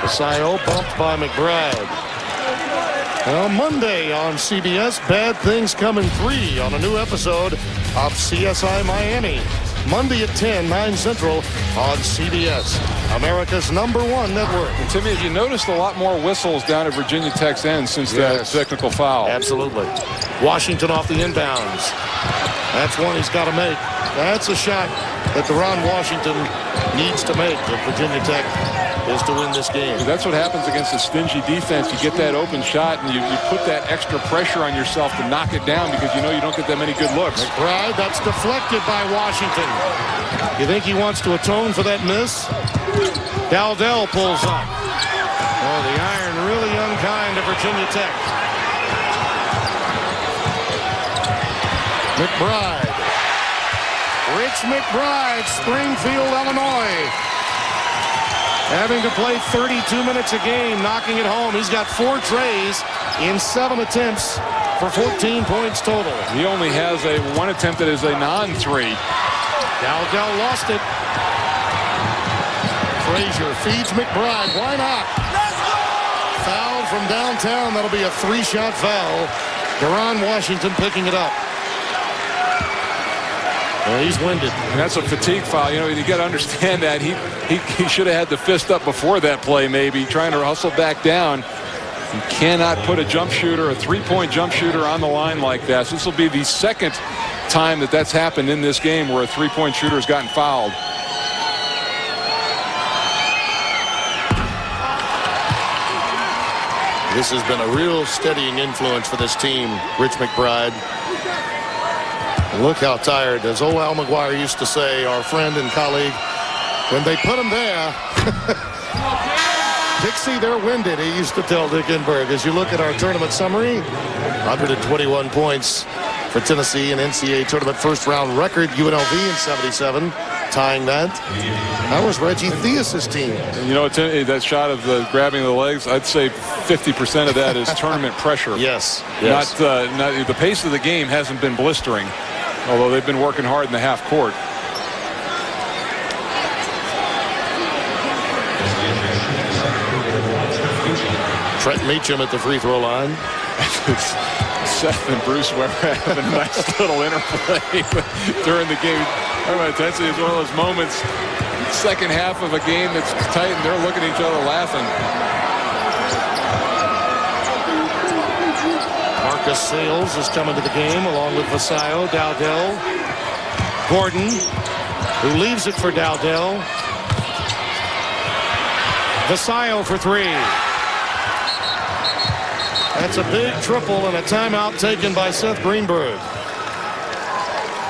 Masayo bumped by McBride. Well, Monday on CBS, Bad Things Come in 3 on a new episode of CSI Miami. Monday at 10, 9 Central on CBS, America's #1 network. And Timmy, have you noticed a lot more whistles down at Virginia Tech's end since that technical foul? Absolutely. Washington off the inbounds. That's one he's got to make. That's a shot that Deron Washington needs to make if Virginia Tech is to win this game. That's what happens against a stingy defense. You get that open shot, and you put that extra pressure on yourself to knock it down because you know you don't get that many good looks. McBride, that's deflected by Washington. You think he wants to atone for that miss? Dowdell pulls up. Oh, the iron really unkind to Virginia Tech. McBride. Rich McBride, Springfield, Illinois. Having to play 32 minutes a game, knocking it home. He's got 4 trays in 7 attempts for 14 points total. He only has one attempt that is a non-3. Dowdell lost it. Frazier feeds McBride. Why not? Foul from downtown. That'll be a 3-shot foul. Deron Washington picking it up. Well, he's winded. And that's a fatigue foul. You know, you got to understand that. He should have had the fist up before that play, maybe, trying to hustle back down. You cannot put a jump shooter, a 3-point jump shooter on the line like that. So this will be the second time that that's happened in this game where a 3-point shooter has gotten fouled. This has been a real steadying influence for this team, Rich McBride. Look how tired, as old Al McGuire used to say, our friend and colleague, when they put him there, Dixie, they're winded, he used to tell Dick Greenberg. As you look at our tournament summary, 121 points for Tennessee, an NCAA tournament first-round record, UNLV in 77, tying that. That was Reggie Theus's team. You know, that shot of the grabbing the legs, I'd say 50% of that is tournament pressure. Yes. Not the pace of the game hasn't been blistering, although they've been working hard in the half court. Trent Meacham at the free throw line. Seth and Bruce Weber have a nice little interplay during the game. Intensity is one of those moments, second half of a game that's tight, and they're looking at each other laughing. Marcus Sales is coming to the game along with Vasayo, Dowdell, Gordon, who leaves it for Dowdell. Vasayo for 3. That's a big triple and a timeout taken by Seth Greenberg.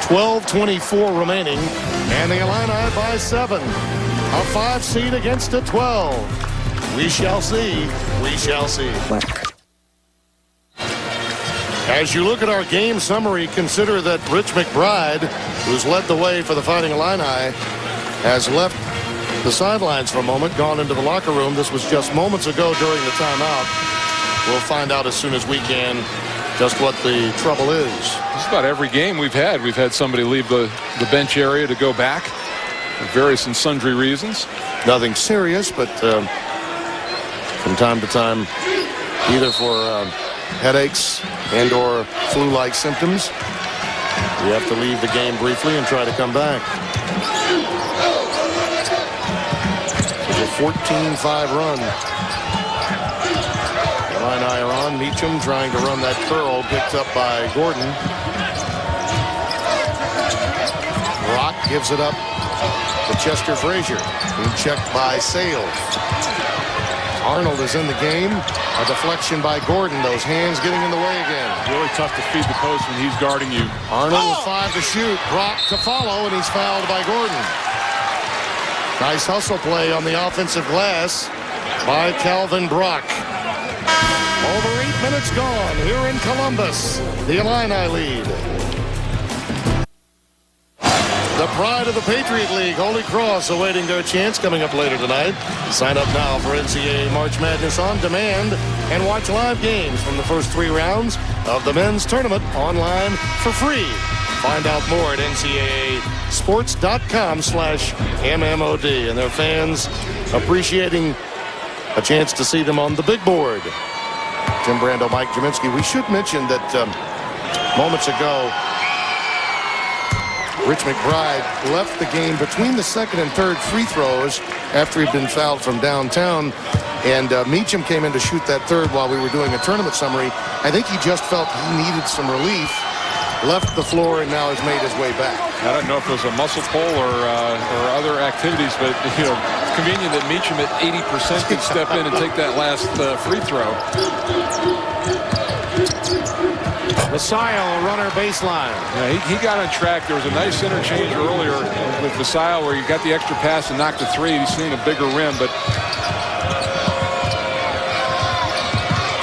12:24 remaining, and the Illini by 7. A 5 seed against a 12. We shall see. We shall see. As you look at our game summary, consider that Rich McBride, who's led the way for the Fighting Illini, has left the sidelines for a moment, gone into the locker room. This was just moments ago during the timeout. We'll find out as soon as we can just what the trouble is. Just about every game we've had somebody leave the bench area to go back for various and sundry reasons. Nothing serious, but from time to time, either for headaches and or flu-like symptoms, we have to leave the game briefly and try to come back. It's a 14-5 run. Illini are on. Meacham trying to run that curl, picked up by Gordon. Rock gives it up to Chester Frazier, being checked by Sales. Arnold is in the game. A deflection by Gordon. Those hands getting in the way again. Really tough to feed the post when he's guarding you. Arnold with 5 to shoot. Brock to follow, and he's fouled by Gordon. Nice hustle play on the offensive glass by Calvin Brock. Over 8 minutes gone here in Columbus. The Illini lead. The pride of the Patriot League, Holy Cross, awaiting their chance coming up later tonight. Sign up now for NCAA March Madness on demand and watch live games from the first 3 rounds of the men's tournament online for free. Find out more at ncaasports.com/MMOD. And their fans appreciating a chance to see them on the big board. Tim Brando, Mike Jaminski. We should mention that moments ago, Rich McBride left the game between the second and third free throws after he'd been fouled from downtown. And Meacham came in to shoot that third while we were doing a tournament summary. I think he just felt he needed some relief, left the floor, and now has made his way back. I don't know if it was a muscle pull or other activities, but, you know, convenient that Meacham at 80% can step in and take that last free throw. Vasile, runner baseline. Yeah, he got on track. There was a nice interchange earlier with Vasile where he got the extra pass and knocked the three. He's seeing a bigger rim, but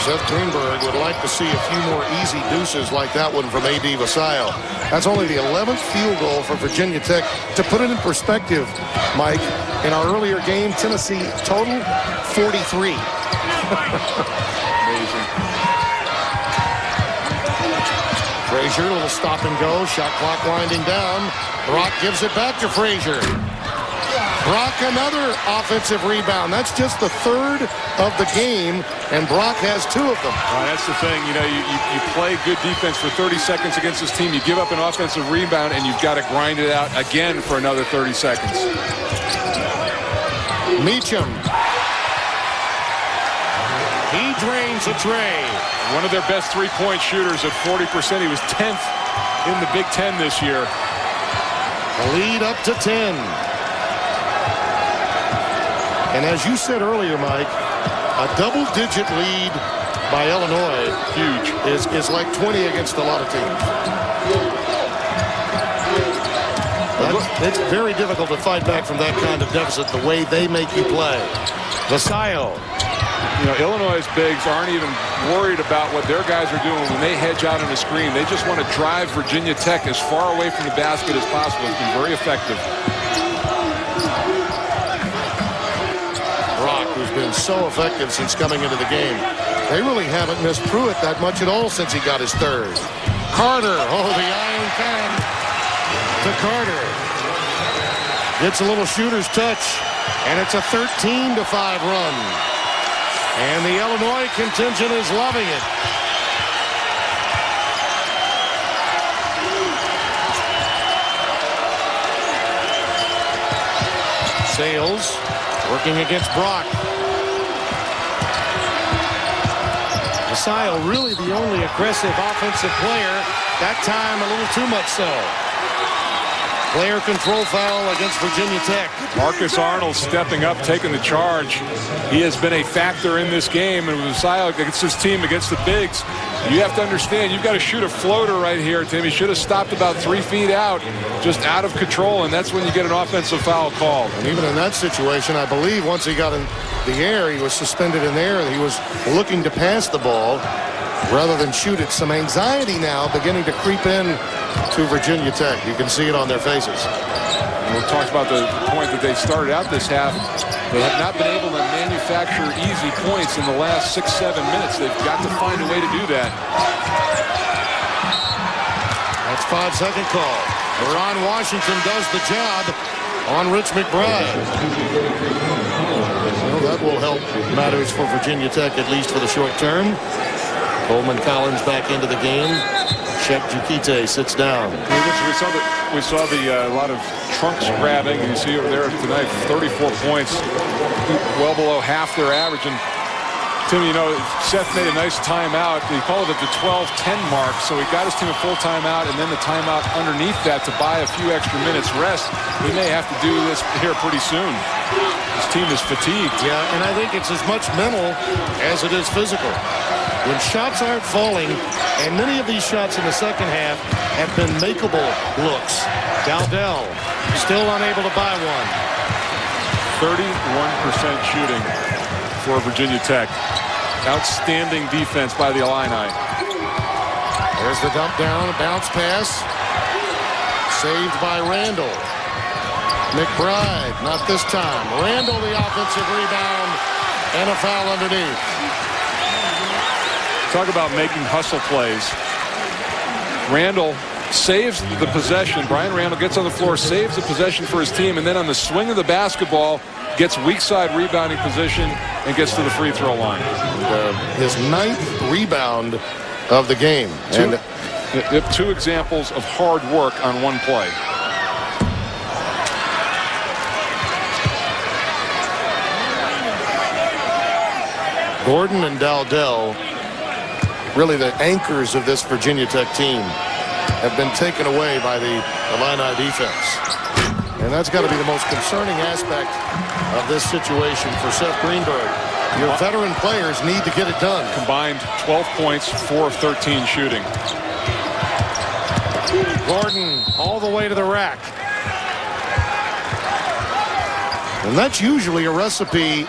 Seth Greenberg would like to see a few more easy deuces like that one from A.D. Vasile. That's only the 11th field goal for Virginia Tech. To put it in perspective, Mike, in our earlier game, Tennessee total 43. amazing. Frazier, a little stop and go. Shot clock winding down. Brock gives it back to Frazier. Brock, another offensive rebound. That's just the third of the game, and Brock has two of them. That's the thing. You know, you play good defense for 30 seconds against this team. You give up an offensive rebound, and you've got to grind it out again for another 30 seconds. Meacham. He drains a tray. One of their best three-point shooters at 40%. He was 10th in the Big Ten this year. The lead up to 10. And as you said earlier, Mike, a double-digit lead by Illinois, huge, is like 20 against a lot of teams. It's very difficult to fight back from that kind of deficit the way they make you play. Vasile. You know, Illinois' bigs aren't even worried about what their guys are doing when they hedge out on the screen. They just want to drive Virginia Tech as far away from the basket as possible. It's been very effective. Brock, who's been so effective since coming into the game. They really haven't missed Pruitt that much at all since he got his third. Carter, the iron can to Carter. Gets a little shooter's touch, and it's a 13-5 run. And the Illinois contingent is loving it. Sales working against Brock. Vasile really the only aggressive offensive player. That time a little too much so. Player control foul against Virginia Tech. Marcus Arnold stepping up, taking the charge. He has been a factor in this game, and Vasile against his team, against the bigs. You have to understand, you've got to shoot a floater right here, Tim. He should have stopped about 3 feet out, just out of control, and that's when you get an offensive foul called. And even in that situation, I believe once he got in the air, he was suspended in the air. He was looking to pass the ball rather than shoot it. Some anxiety now beginning to creep in to Virginia Tech. You can see it on their faces. We talked about the point that they started out this half. They have not been able to manufacture easy points in the last 6-7 minutes. They've got to find a way to do that. That's 5-second call. Ron Washington does the job on Rich McBride. Well, that will help matters for Virginia Tech, at least for the short term. Coleman Collins back into the game. Shep Jukite sits down. We saw a lot of trunks grabbing. You see over there tonight, 34 points, well below half their average. And Tim, you know, Seth made a nice timeout. He called it at the 12-10 mark, so he got his team a full timeout, and then the timeout underneath that to buy a few extra minutes rest. He may have to do this here pretty soon. His team is fatigued. Yeah, and I think it's as much mental as it is physical. When shots aren't falling, and many of these shots in the second half have been makeable looks. Dowdell still unable to buy one. 31% shooting for Virginia Tech. Outstanding defense by the Illini. There's the dump down, bounce pass. Saved by Randall. McBride, not this time. Randall the offensive rebound, and a foul underneath. Talk about making hustle plays. Randall saves the possession. Brian Randall gets on the floor, saves the possession for his team, and then on the swing of the basketball, gets weak side rebounding position and gets to the free throw line. His 9th rebound of the game. Two examples of hard work on one play. Gordon and Dowdell, really the anchors of this Virginia Tech team, have been taken away by the Illini defense. And that's got to be the most concerning aspect of this situation for Seth Greenberg. Your veteran players need to get it done. Combined 12 points, 4 of 13 shooting. Gordon all the way to the rack. And that's usually a recipe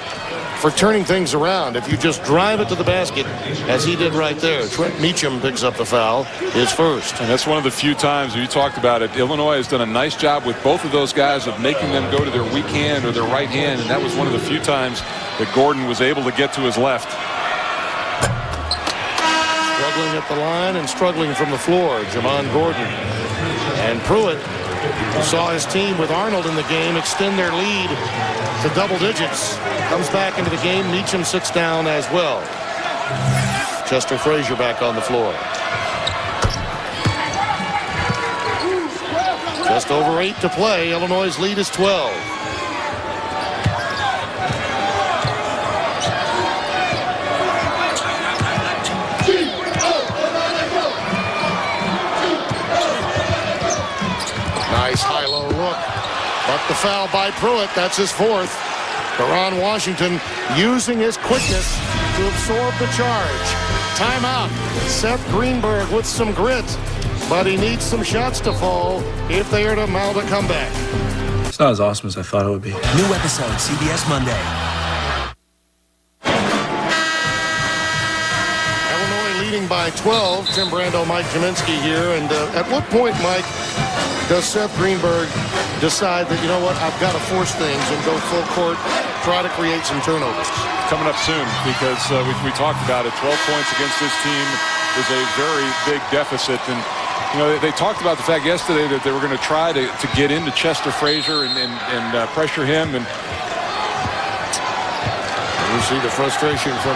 for turning things around. If you just drive it to the basket, as he did right there. Trent Meacham picks up the foul, his first. And that's one of the few times you talked about it. Illinois has done a nice job with both of those guys of making them go to their weak hand or their right hand, and that was one of the few times that Gordon was able to get to his left. Struggling at the line and struggling from the floor, Jamon Gordon. And Pruitt, who saw his team with Arnold in the game extend their lead to double digits, comes back into the game. Meacham sits down as well. Chester Frazier back on the floor. Just over 8 to play. Illinois' lead is 12. Nice high-low look. But the foul by Pruitt, that's his fourth. Deron Washington using his quickness to absorb the charge. Timeout. Seth Greenberg with some grit, but he needs some shots to fall if they are to mount a comeback. It's not as awesome as I thought it would be. New episode, CBS Monday. Illinois leading by 12. Tim Brando, Mike Jaminski here. And at what point, Mike, does Seth Greenberg decide that, you know what, I've got to force things and go full court, try to create some turnovers? Coming up soon, because we talked about it. 12 points against this team is a very big deficit. And, you know, they talked about the fact yesterday that they were going to try to get into Chester Frazier and pressure him. And you see the frustration from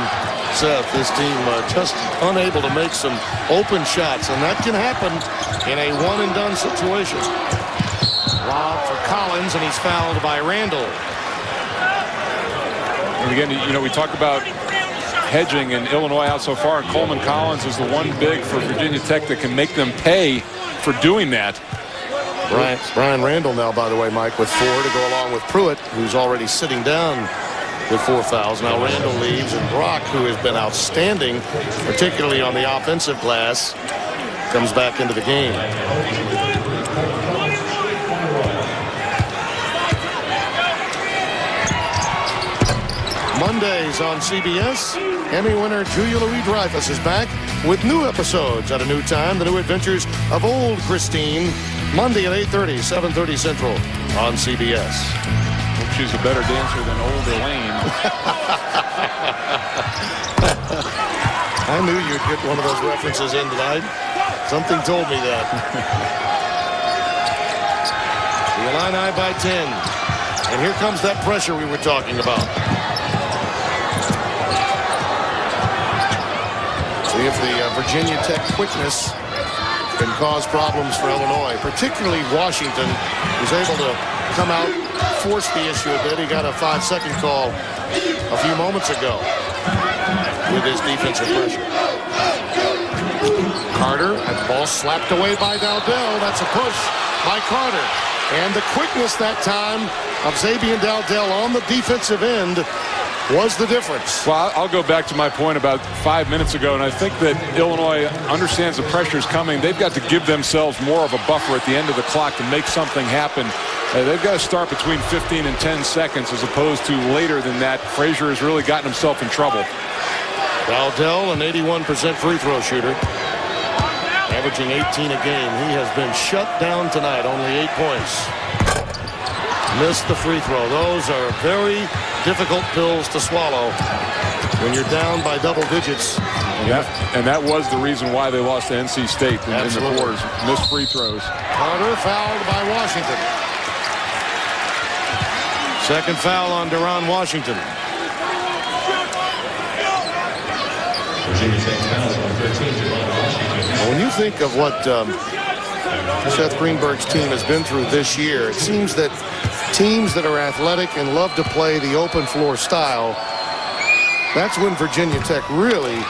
Seth. This team just unable to make some open shots, and that can happen in a one-and-done situation. Lob for Collins, and he's fouled by Randall. And again, you know, we talk about hedging in Illinois out so far, and Coleman Collins is the one big for Virginia Tech that can make them pay for doing that. Brian Randall now, by the way, Mike, with 4 to go along with Pruitt, who's already sitting down with 4 fouls. Now Randall leaves, and Brock, who has been outstanding, particularly on the offensive glass, comes back into the game. Mondays on CBS. Emmy winner Julia Louis-Dreyfus is back with new episodes at a new time. The New Adventures of Old Christine. Monday at 8:30, 7:30 Central on CBS. Hope she's a better dancer than old Elaine. I knew you'd get one of those references in tonight. Something told me that. The Illini by 10. And here comes that pressure we were talking about. See if the Virginia Tech quickness can cause problems for Illinois, particularly Washington, who's able to come out, force the issue a bit. He got a 5-second call a few moments ago with his defensive pressure. Carter, and the ball slapped away by Dowdell. That's a push by Carter. And the quickness that time of Xavier Dowdell on the defensive end was the difference. Well, I'll go back to my point about 5 minutes ago, and I think that Illinois understands the pressure is coming. They've got to give themselves more of a buffer at the end of the clock to make something happen. They've got to start between 15 and 10 seconds as opposed to later than that. Frazier has really gotten himself in trouble. Dowdell, an 81% free throw shooter, averaging 18 a game. He has been shut down tonight, only 8 points. Missed the free throw. Those are very difficult pills to swallow when you're down by double digits. And that was the reason why they lost to NC State in the quarters. Missed free throws. Carter fouled by Washington. Second foul on Deron Washington. When you think of what Seth Greenberg's team has been through this year, it seems that teams that are athletic and love to play the open floor style, that's when Virginia Tech really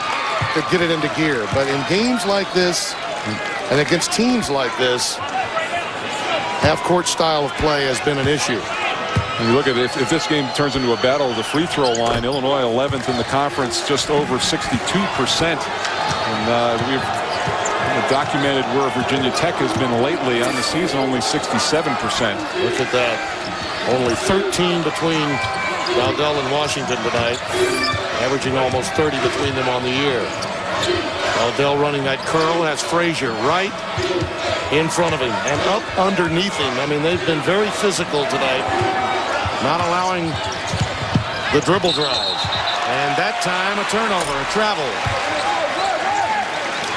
could get it into gear. But in games like this and against teams like this, half-court style of play has been an issue. And you look at it, if this game turns into a battle of the free throw line, Illinois 11th in the conference, just over 62%. And we've documented where Virginia Tech has been lately on the season, only 67%. Look at that. Only 13 between Dowdell and Washington tonight, averaging almost 30 between them on the year. Dowdell running that curl, has Frazier right in front of him and up underneath him. I mean, they've been very physical tonight, not allowing the dribble drive. And that time, a turnover, a travel.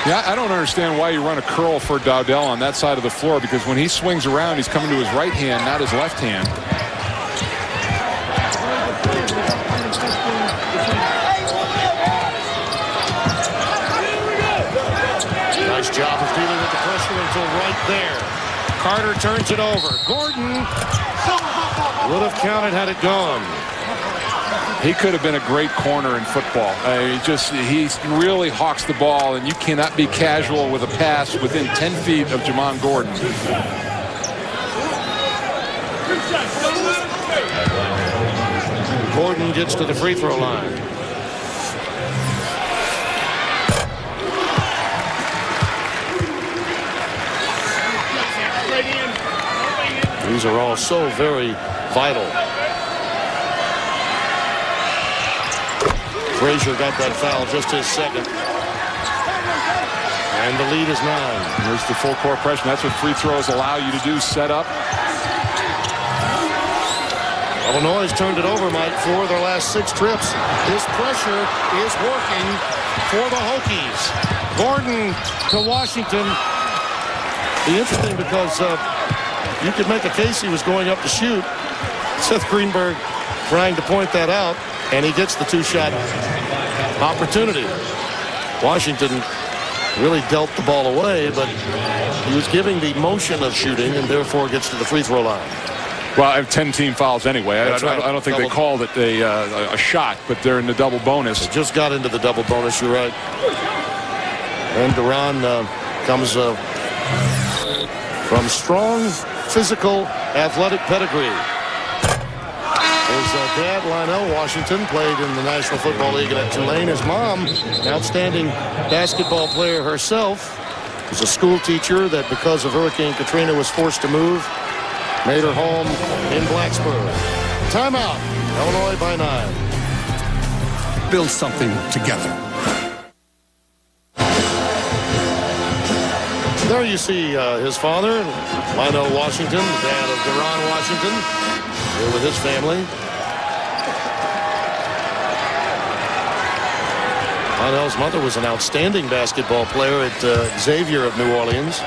Yeah, I don't understand why you run a curl for Dowdell on that side of the floor, because when he swings around, he's coming to his right hand, not his left hand. Nice job of dealing with the pressure until right there. Carter turns it over. Gordon would have counted had it gone. He could have been a great corner in football. He really hawks the ball, and you cannot be casual with a pass within 10 feet of Jamon Gordon. Gordon gets to the free throw line. These are all so very vital. Frazier got that foul, just his second. And the lead is 9. There's the full court pressure. That's what free throws allow you to do, set up. Illinois has turned it over, Mike, for their last 6 trips. This pressure is working for the Hokies. Gordon to Washington. Be interesting because you could make a case he was going up to shoot. Seth Greenberg trying to point that out, and he gets the 2-shot opportunity. Washington really dealt the ball away, but he was giving the motion of shooting and therefore gets to the free throw line. Well, I have 10 team fouls anyway. I don't think double. they called it a shot, but they're in the double bonus. They just got into the double bonus, you're right. And Duran comes from strong, physical, athletic pedigree. His dad, Lionel Washington, played in the National Football League at Tulane. His mom, an outstanding basketball player herself, was a school teacher that, because of Hurricane Katrina, was forced to move. Made her home in Blacksburg. Timeout. Illinois by 9. Build something together. There you see his father, Lionel Washington, the dad of Duran Washington, here with his family. Lionel's mother was an outstanding basketball player at Xavier of New Orleans.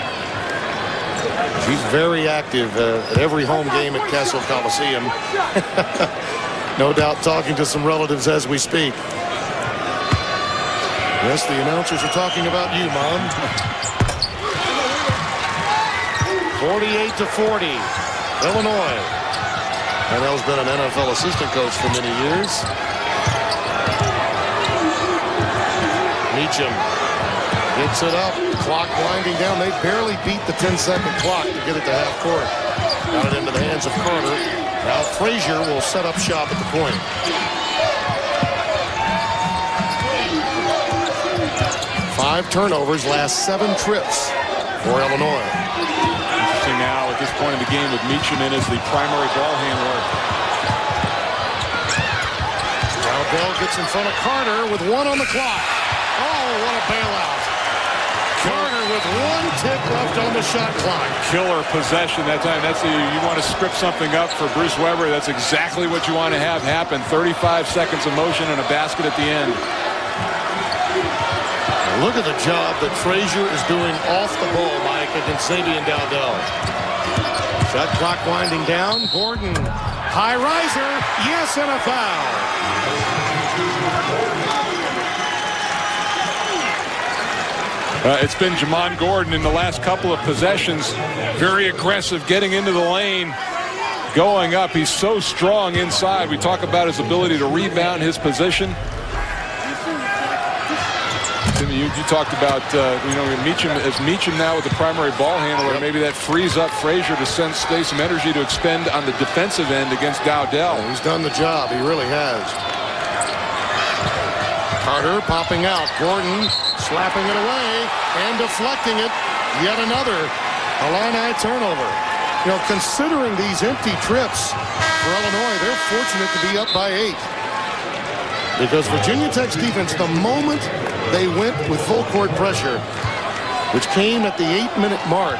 She's very active at every home game at Castle Coliseum. No doubt talking to some relatives as we speak. Yes, the announcers are talking about you, Mom. 48-40, Illinois. Lionel's been an NFL assistant coach for many years. Meacham gets it up. Clock winding down. They barely beat the 10-second clock to get it to half court. Got it into the hands of Carter. Now Frazier will set up shop at the point. Five turnovers last 7 trips for Illinois. Interesting now at this point in the game with Meacham in as the primary ball handler. Now Bell gets in front of Carter with 1 on the clock. Oh, what a bailout. Carter with 1 tick left on the shot clock. Killer possession that time. That's you want to script something up for Bruce Weber. That's exactly what you want to have happen. 35 seconds of motion and a basket at the end. And look at the job that Frazier is doing off the ball, Mike, against Xavier Dowdell. Shot clock winding down. Gordon, high riser. Yes, and a foul. It's been Jamon Gordon in the last couple of possessions. Very aggressive, getting into the lane, going up. He's so strong inside. We talk about his ability to rebound his position. You talked about, Meacham now with the primary ball handler. Maybe that frees up Frazier to stay some energy to expend on the defensive end against Dowdell. He's done the job. He really has. Carter popping out. Gordon slapping it away and deflecting it. Yet another Illini turnover. Considering these empty trips for Illinois, they're fortunate to be up by 8. Because Virginia Tech's defense, the moment they went with full court pressure, which came at the 8-minute mark,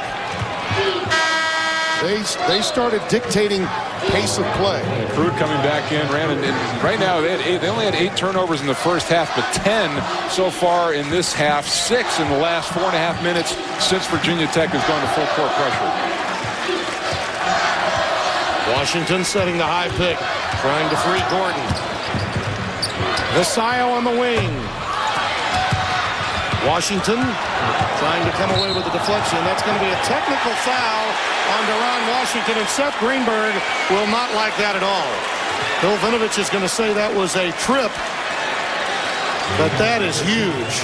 they started dictating pace of play. Crude coming back in, ran, and right now they only had 8 turnovers in the first half, but 10 so far in this half, 6 in the last 4.5 minutes since Virginia Tech has gone to full court pressure. Washington setting the high pick, trying to free Gordon. Visayo on the wing. Washington trying to come away with the deflection. That's going to be a technical foul on Deron Washington, and Seth Greenberg will not like that at all. Bill Vinovich is going to say that was a trip, but that is huge.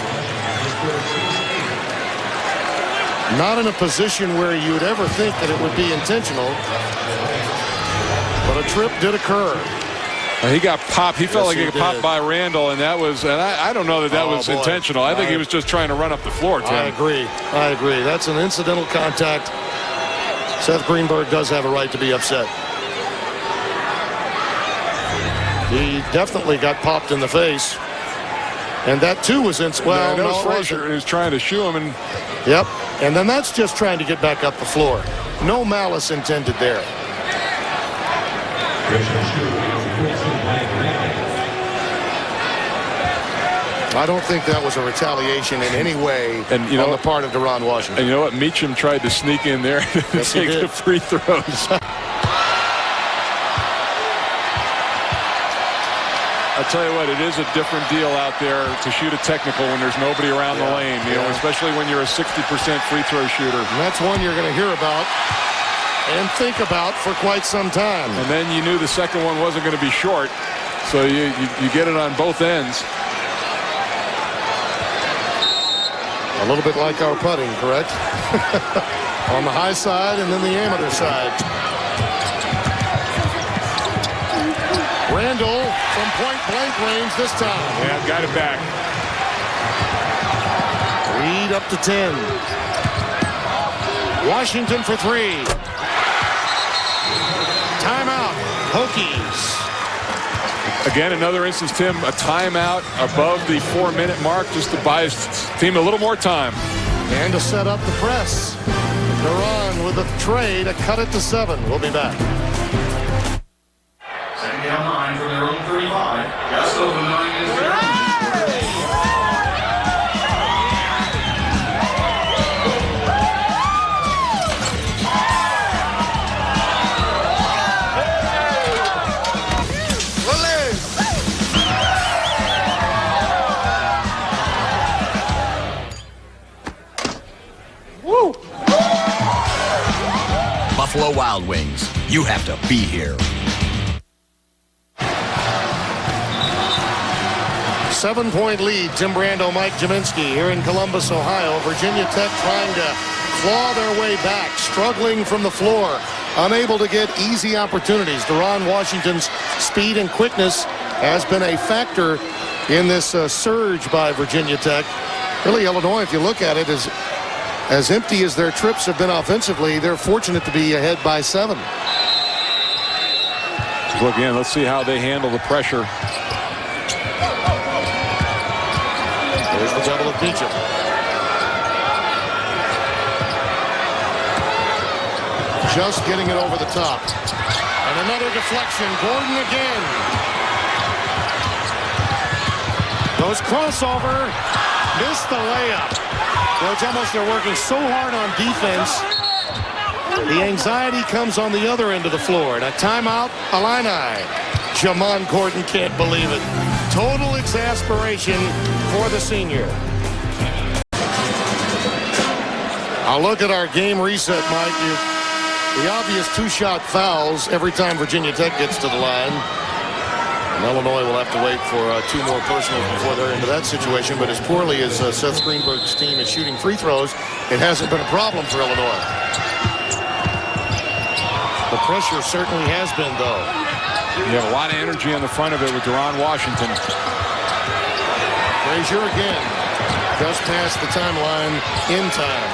Not in a position where you would ever think that it would be intentional, but a trip did occur. He got popped. He felt like he got did. popped by Randall, and that was, and I don't know that was intentional. I think he was just trying to run up the floor, Tim. I agree. That's an incidental contact. Seth Greenberg does have a right to be upset. He definitely got popped in the face. And that, too, was Frazier is trying to shoo him. And yep. And then that's just trying to get back up the floor. No malice intended there. I don't think that was a retaliation in any way on the part of Deron Washington. And you know what? Meacham tried to sneak in there to take the free throws. I'll tell you what, it is a different deal out there to shoot a technical when there's nobody around the lane, especially when you're a 60% free throw shooter. And that's one you're going to hear about and think about for quite some time. And then you knew the second one wasn't going to be short, so you get it on both ends. A little bit like our putting, correct? On the high side and then the amateur side. Randall from point-blank range this time. Yeah, got it back. Lead up to 10. Washington for 3. Timeout. Hokies. Again, another instance, Tim, a timeout above the 4-minute mark just to buy his team a little more time. And to set up the press. Deron with a tray to cut it to 7. We'll be back. Second down 9 from their own 35. Gasto from 9 is there. Buffalo Wild Wings. You have to be here. 7-point lead. Tim Brando, Mike Jaminski here in Columbus, Ohio. Virginia Tech trying to claw their way back, struggling from the floor, unable to get easy opportunities. Deron Washington's speed and quickness has been a factor in this surge by Virginia Tech. Really, Illinois, if you look at it, is as empty as their trips have been offensively, they're fortunate to be ahead by 7. Look again, let's see how they handle the pressure. There's the double of Meacham. Just getting it over the top. And another deflection. Gordon again. Goes crossover. Missed the layup. Well, it's almost they're working so hard on defense. The anxiety comes on the other end of the floor. And a timeout, Illini. Jamon Gordon can't believe it. Total exasperation for the senior. I'll look at our game reset, Mike. The obvious 2-shot fouls every time Virginia Tech gets to the line. And Illinois will have to wait for 2 more personals before they're into that situation. But as poorly as Seth Greenberg's team is shooting free throws, it hasn't been a problem for Illinois. The pressure certainly has been, though. You have a lot of energy on the front of it with Deron Washington. Frazier again. Just past the timeline in time.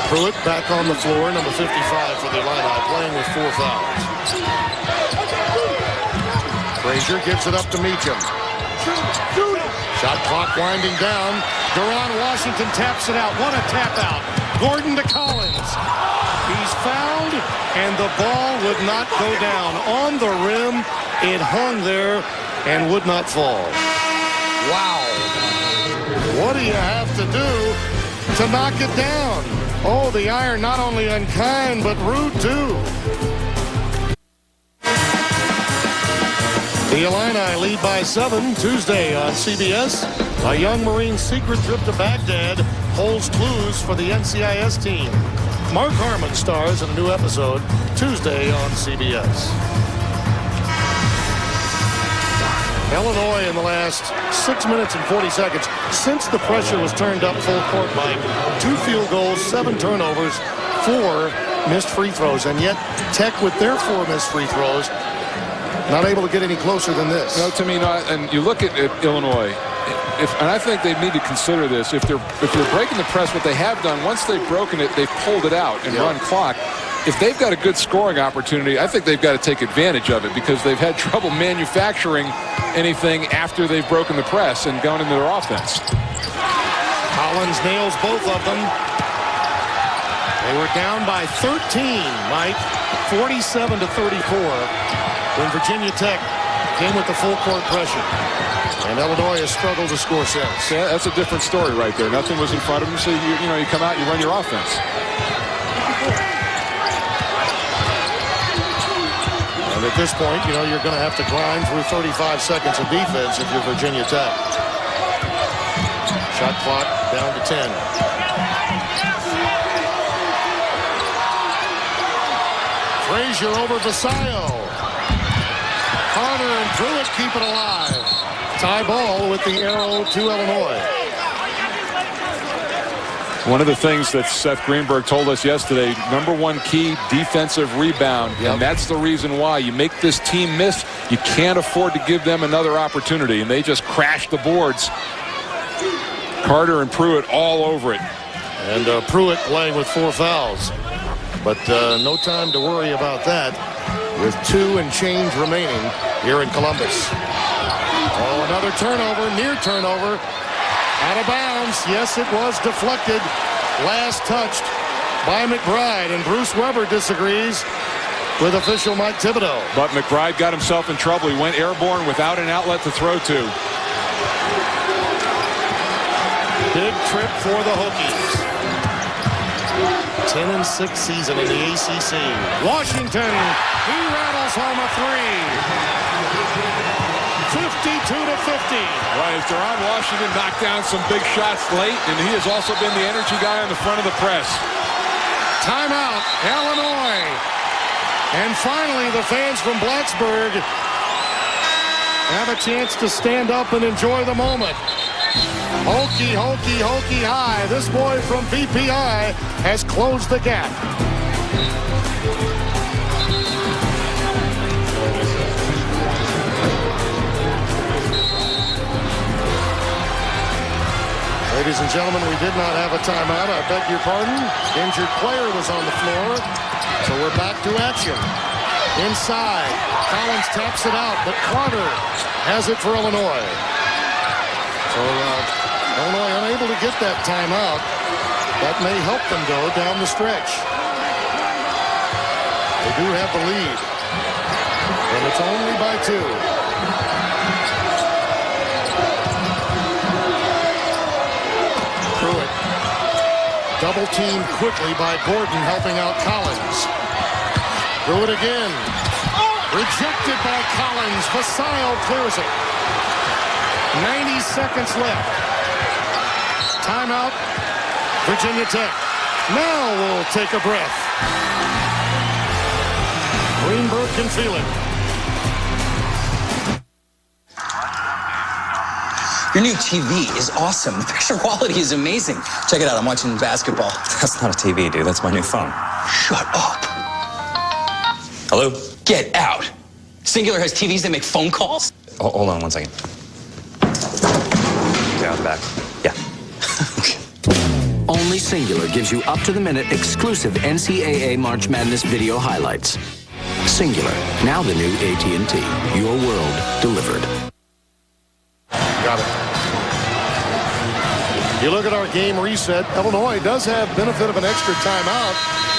Pruitt back on the floor, number 55 for the Illini, playing with 4 fouls. Frazier gives it up to Meacham. Shot clock winding down. Deron Washington taps it out. What a tap out. Gordon to Collins. He's fouled, and the ball would not go down. On the rim, it hung there and would not fall. Wow. What do you have to do to knock it down? Oh, the iron not only unkind, but rude, too. The Illini lead by 7 Tuesday on CBS. A young Marine's secret trip to Baghdad holds clues for the NCIS team. Mark Harmon stars in a new episode Tuesday on CBS. Illinois in the last 6 minutes and 40 seconds since the pressure was turned up full court, Mike. 2 field goals, 7 turnovers, 4 missed free throws, and yet Tech with their 4 missed free throws not able to get any closer than this. No, to me, not. And you look at Illinois, and I think they need to consider this. If they're breaking the press, what they have done, once they've broken it, they've pulled it out and run clock. If they've got a good scoring opportunity, I think they've got to take advantage of it because they've had trouble manufacturing anything after they've broken the press and gone into their offense. Collins nails both of them. They were down by 13, Mike, 47-34. When Virginia Tech came with the full court pressure. And Illinois has struggled to score since. Yeah, that's a different story right there. Nothing was in front of them, so you come out and you run your offense. And at this point, you're going to have to grind through 35 seconds of defense if you're Virginia Tech. Shot clock down to 10. Frazier over Vasallo. Carter and Pruitt keep it alive. Tie ball with the arrow to Illinois. One of the things that Seth Greenberg told us yesterday, #1 key, defensive rebound. Yep. And that's the reason why you make this team miss. You can't afford to give them another opportunity. And they just crashed the boards. Carter and Pruitt all over it. And Pruitt playing with 4 fouls. But no time to worry about that with 2 and change remaining here in Columbus. Oh, another turnover, near turnover. Out of bounds. Yes, it was deflected. Last touched by McBride. And Bruce Weber disagrees with official Mike Thibodeau. But McBride got himself in trouble. He went airborne without an outlet to throw to. Big trip for the Hokies. 10-6 season in the ACC. Washington, he rattles home a 3. 52-50. Right, as Deron Washington knocked down some big shots late, and he has also been the energy guy on the front of the press. Timeout, Illinois. And finally, the fans from Blacksburg have a chance to stand up and enjoy the moment. Hokie, Hokie, Hokie high. This boy from VPI has closed the gap. Ladies and gentlemen, we did not have a timeout. I beg your pardon. Injured player was on the floor. So we're back to action. Inside. Collins taps it out, but Carter has it for Illinois. So Illinois unable to get that timeout. That may help them, though, down the stretch. They do have the lead. And it's only by 2. Pruitt. Double teamed quickly by Gordon, helping out Collins. Pruitt again. Rejected by Collins. Vasallo clears it. 90 seconds left. Timeout, Virginia Tech. Now we'll take a breath. Greenberg can feel it. Your new TV is awesome. The picture quality is amazing. Check it out. I'm watching basketball. That's not a TV, dude. That's my new phone. Shut up. Hello? Get out. Singular has TVs that make phone calls? Oh, hold on 1 second. Yeah, the back. Yeah. Only Singular gives you up-to-the-minute exclusive NCAA March Madness video highlights. Singular, now the new AT&T. Your world delivered. Got it. You look at our game reset. Illinois does have benefit of an extra timeout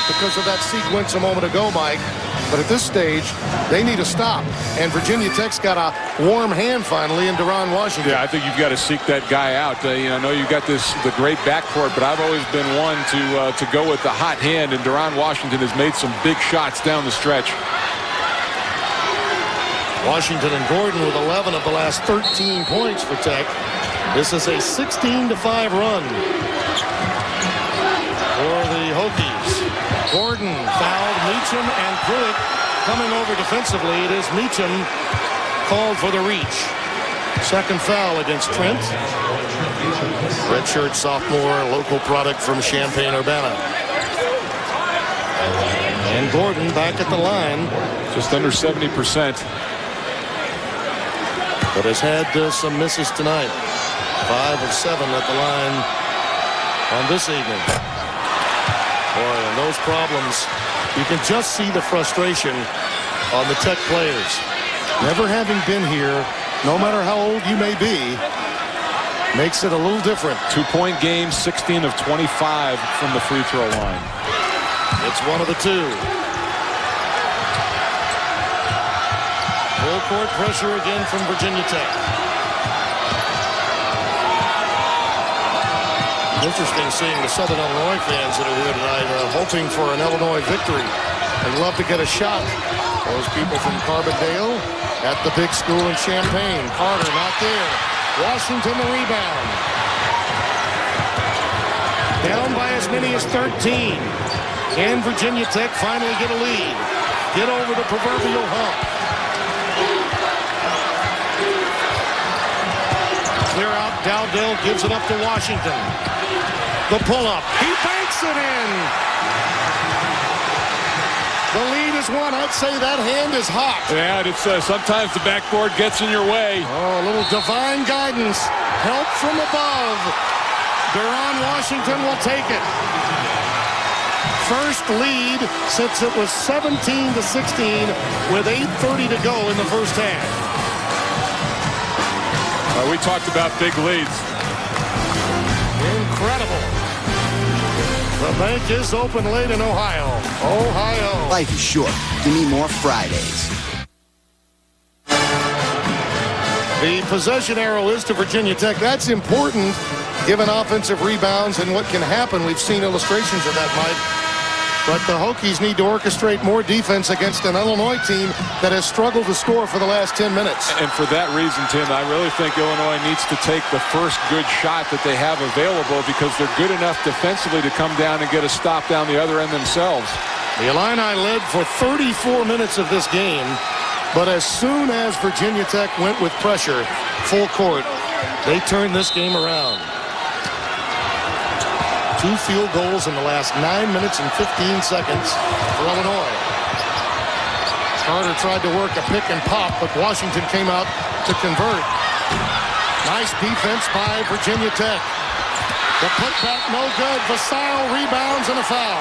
because of that sequence a moment ago, Mike. But at this stage, they need a stop. And Virginia Tech's got a warm hand finally in Deron Washington. Yeah, I think you've got to seek that guy out. I know you've got the great backcourt, but I've always been one to go with the hot hand. And Deron Washington has made some big shots down the stretch. Washington and Gordon with 11 of the last 13 points for Tech. This is a 16-5 run for the Hokies. Gordon fouled Meacham and Pruitt coming over defensively. It is Meacham called for the reach. Second foul against Trent. Redshirt sophomore, local product from Champaign-Urbana. And Gordon back at the line. Just under 70%. But has had some misses tonight. 5 of 7 at the line on this evening. Boy, and those problems, you can just see the frustration on the Tech players. Never having been here, no matter how old you may be, makes it a little different. 2-point game, 16 of 25 from the free throw line. It's one of the two. Full court pressure again from Virginia Tech. Interesting seeing the Southern Illinois fans that are here tonight hoping for an Illinois victory. They'd love to get a shot. Those people from Carbondale at the big school in Champaign. Carter not there. Washington the rebound. Down by as many as 13. Can Virginia Tech finally get a lead? Get over the proverbial hump. Clear out. Dowdell gives it up to Washington. The pull-up. He banks it in. The lead is one. I'd say that hand is hot. Yeah, it's sometimes the backboard gets in your way. Oh, a little divine guidance. Help from above. Deron Washington will take it. First lead since it was 17-16 with 8:30 to go in the first half. We talked about big leads. Incredible. The bank is open late in Ohio. Ohio. Life is short. Give me more Fridays. The possession arrow is to Virginia Tech. That's important given offensive rebounds and what can happen. We've seen illustrations of that, Mike. But the Hokies need to orchestrate more defense against an Illinois team that has struggled to score for the last 10 minutes. And for that reason, Tim, I really think Illinois needs to take the first good shot that they have available because they're good enough defensively to come down and get a stop down the other end themselves. The Illini led for 34 minutes of this game, but as soon as Virginia Tech went with pressure, full court, they turned this game around. 2 field goals in the last 9 minutes and 15 seconds for Illinois. Carter tried to work a pick and pop, but Washington came out to convert. Nice defense by Virginia Tech. The putback no good. Vasile rebounds and a foul.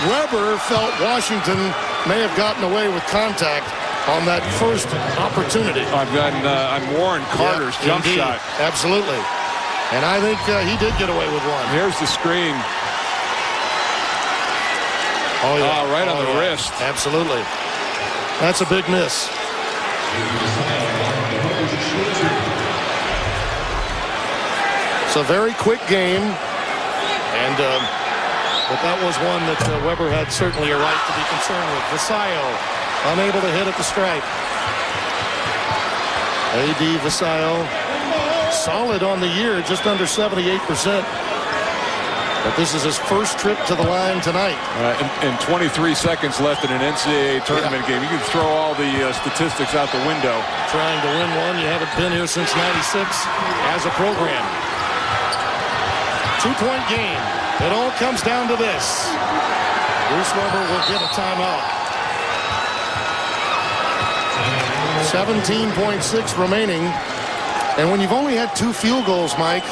Weber felt Washington may have gotten away with contact on that first opportunity. On Warren Carter's jump shot. Absolutely. And I think he did get away with one. Here's the screen. Oh, yeah. Right on the wrist. Absolutely. That's a big miss. It's a very quick game. And but that was one that Weber had certainly a right to be concerned with. Vasile unable to hit at the stripe. A.D. Vasile solid on the year, just under 78%. But this is his first trip to the line tonight. And 23 seconds left in an NCAA tournament game. You can throw all the statistics out the window. Trying to win one. You haven't been here since '96 as a program. 2-point game. It all comes down to this. Bruce Weber will get a timeout. 17.6 remaining. And when you've only had 2 field goals, Mike,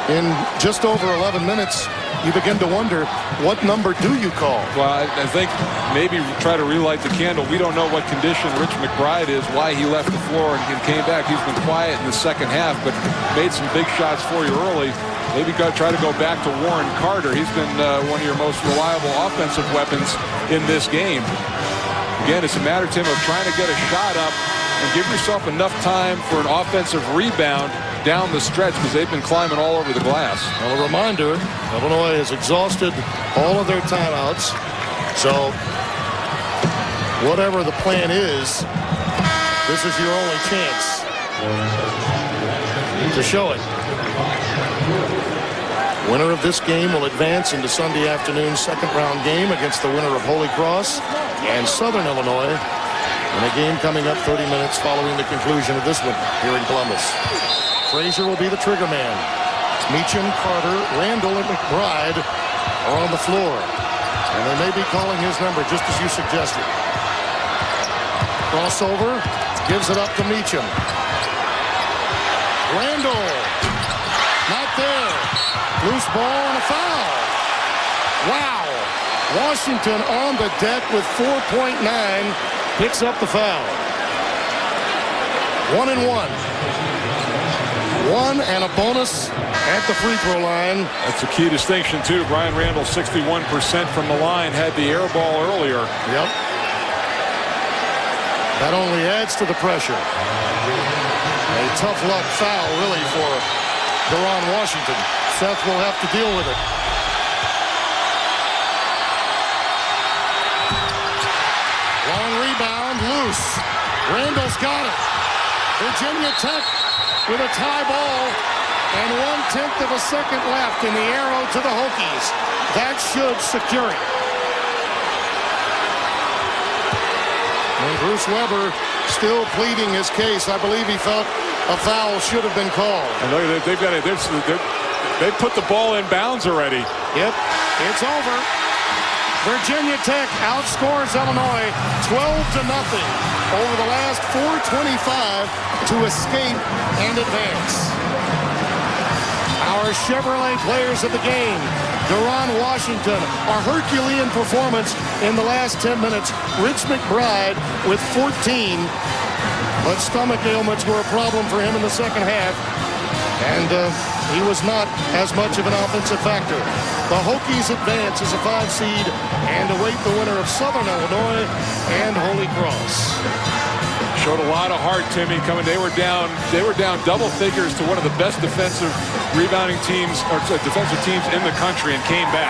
in just over 11 minutes, you begin to wonder, what number do you call? Well, I think maybe try to relight the candle. We don't know what condition Rich McBride is, why he left the floor and came back. He's been quiet in the second half, but made some big shots for you early. Maybe try to go back to Warren Carter. He's been one of your most reliable offensive weapons in this game. Again, it's a matter, Tim, of trying to get a shot up and give yourself enough time for an offensive rebound down the stretch, because they've been climbing all over the glass. Well, a reminder, Illinois has exhausted all of their timeouts. So whatever the plan is, this is your only chance to show it. Winner of this game will advance into Sunday afternoon's second-round game against the winner of Holy Cross and Southern Illinois in a game coming up 30 minutes following the conclusion of this one here in Columbus. Frazier will be the trigger man. Meacham, Carter, Randall, and McBride are on the floor. And they may be calling his number, just as you suggested. Crossover, gives it up to Meacham. Randall, not there. Loose ball and a foul. Wow. Washington on the deck with 4.9. Picks up the foul. 1 and 1. 1 and a bonus at the free throw line. That's a key distinction, too. Brian Randall, 61% from the line, had the air ball earlier. Yep. That only adds to the pressure. A tough luck foul, really, for Deron Washington. Seth will have to deal with it. Long rebound, loose. Randall's got it. Virginia Tech with a tie ball and 1/10 of a second left in the arrow to the Hokies. That should secure it. And Bruce Weber still pleading his case. I believe he felt a foul should have been called. And look at it. They put the ball in bounds already. Yep, it's over. Virginia Tech outscores Illinois 12-0 over the last 4:25 to escape and advance. Our Chevrolet players of the game: Deron Washington, a Herculean performance in the last 10 minutes. Rich McBride with 14, but stomach ailments were a problem for him in the second half, and he was not as much of an offensive factor. The Hokies advance as a 5 seed and await the winner of Southern Illinois and Holy Cross. Showed a lot of heart, Timmy. They were down double figures to one of the best defensive rebounding teams or defensive teams in the country and came back.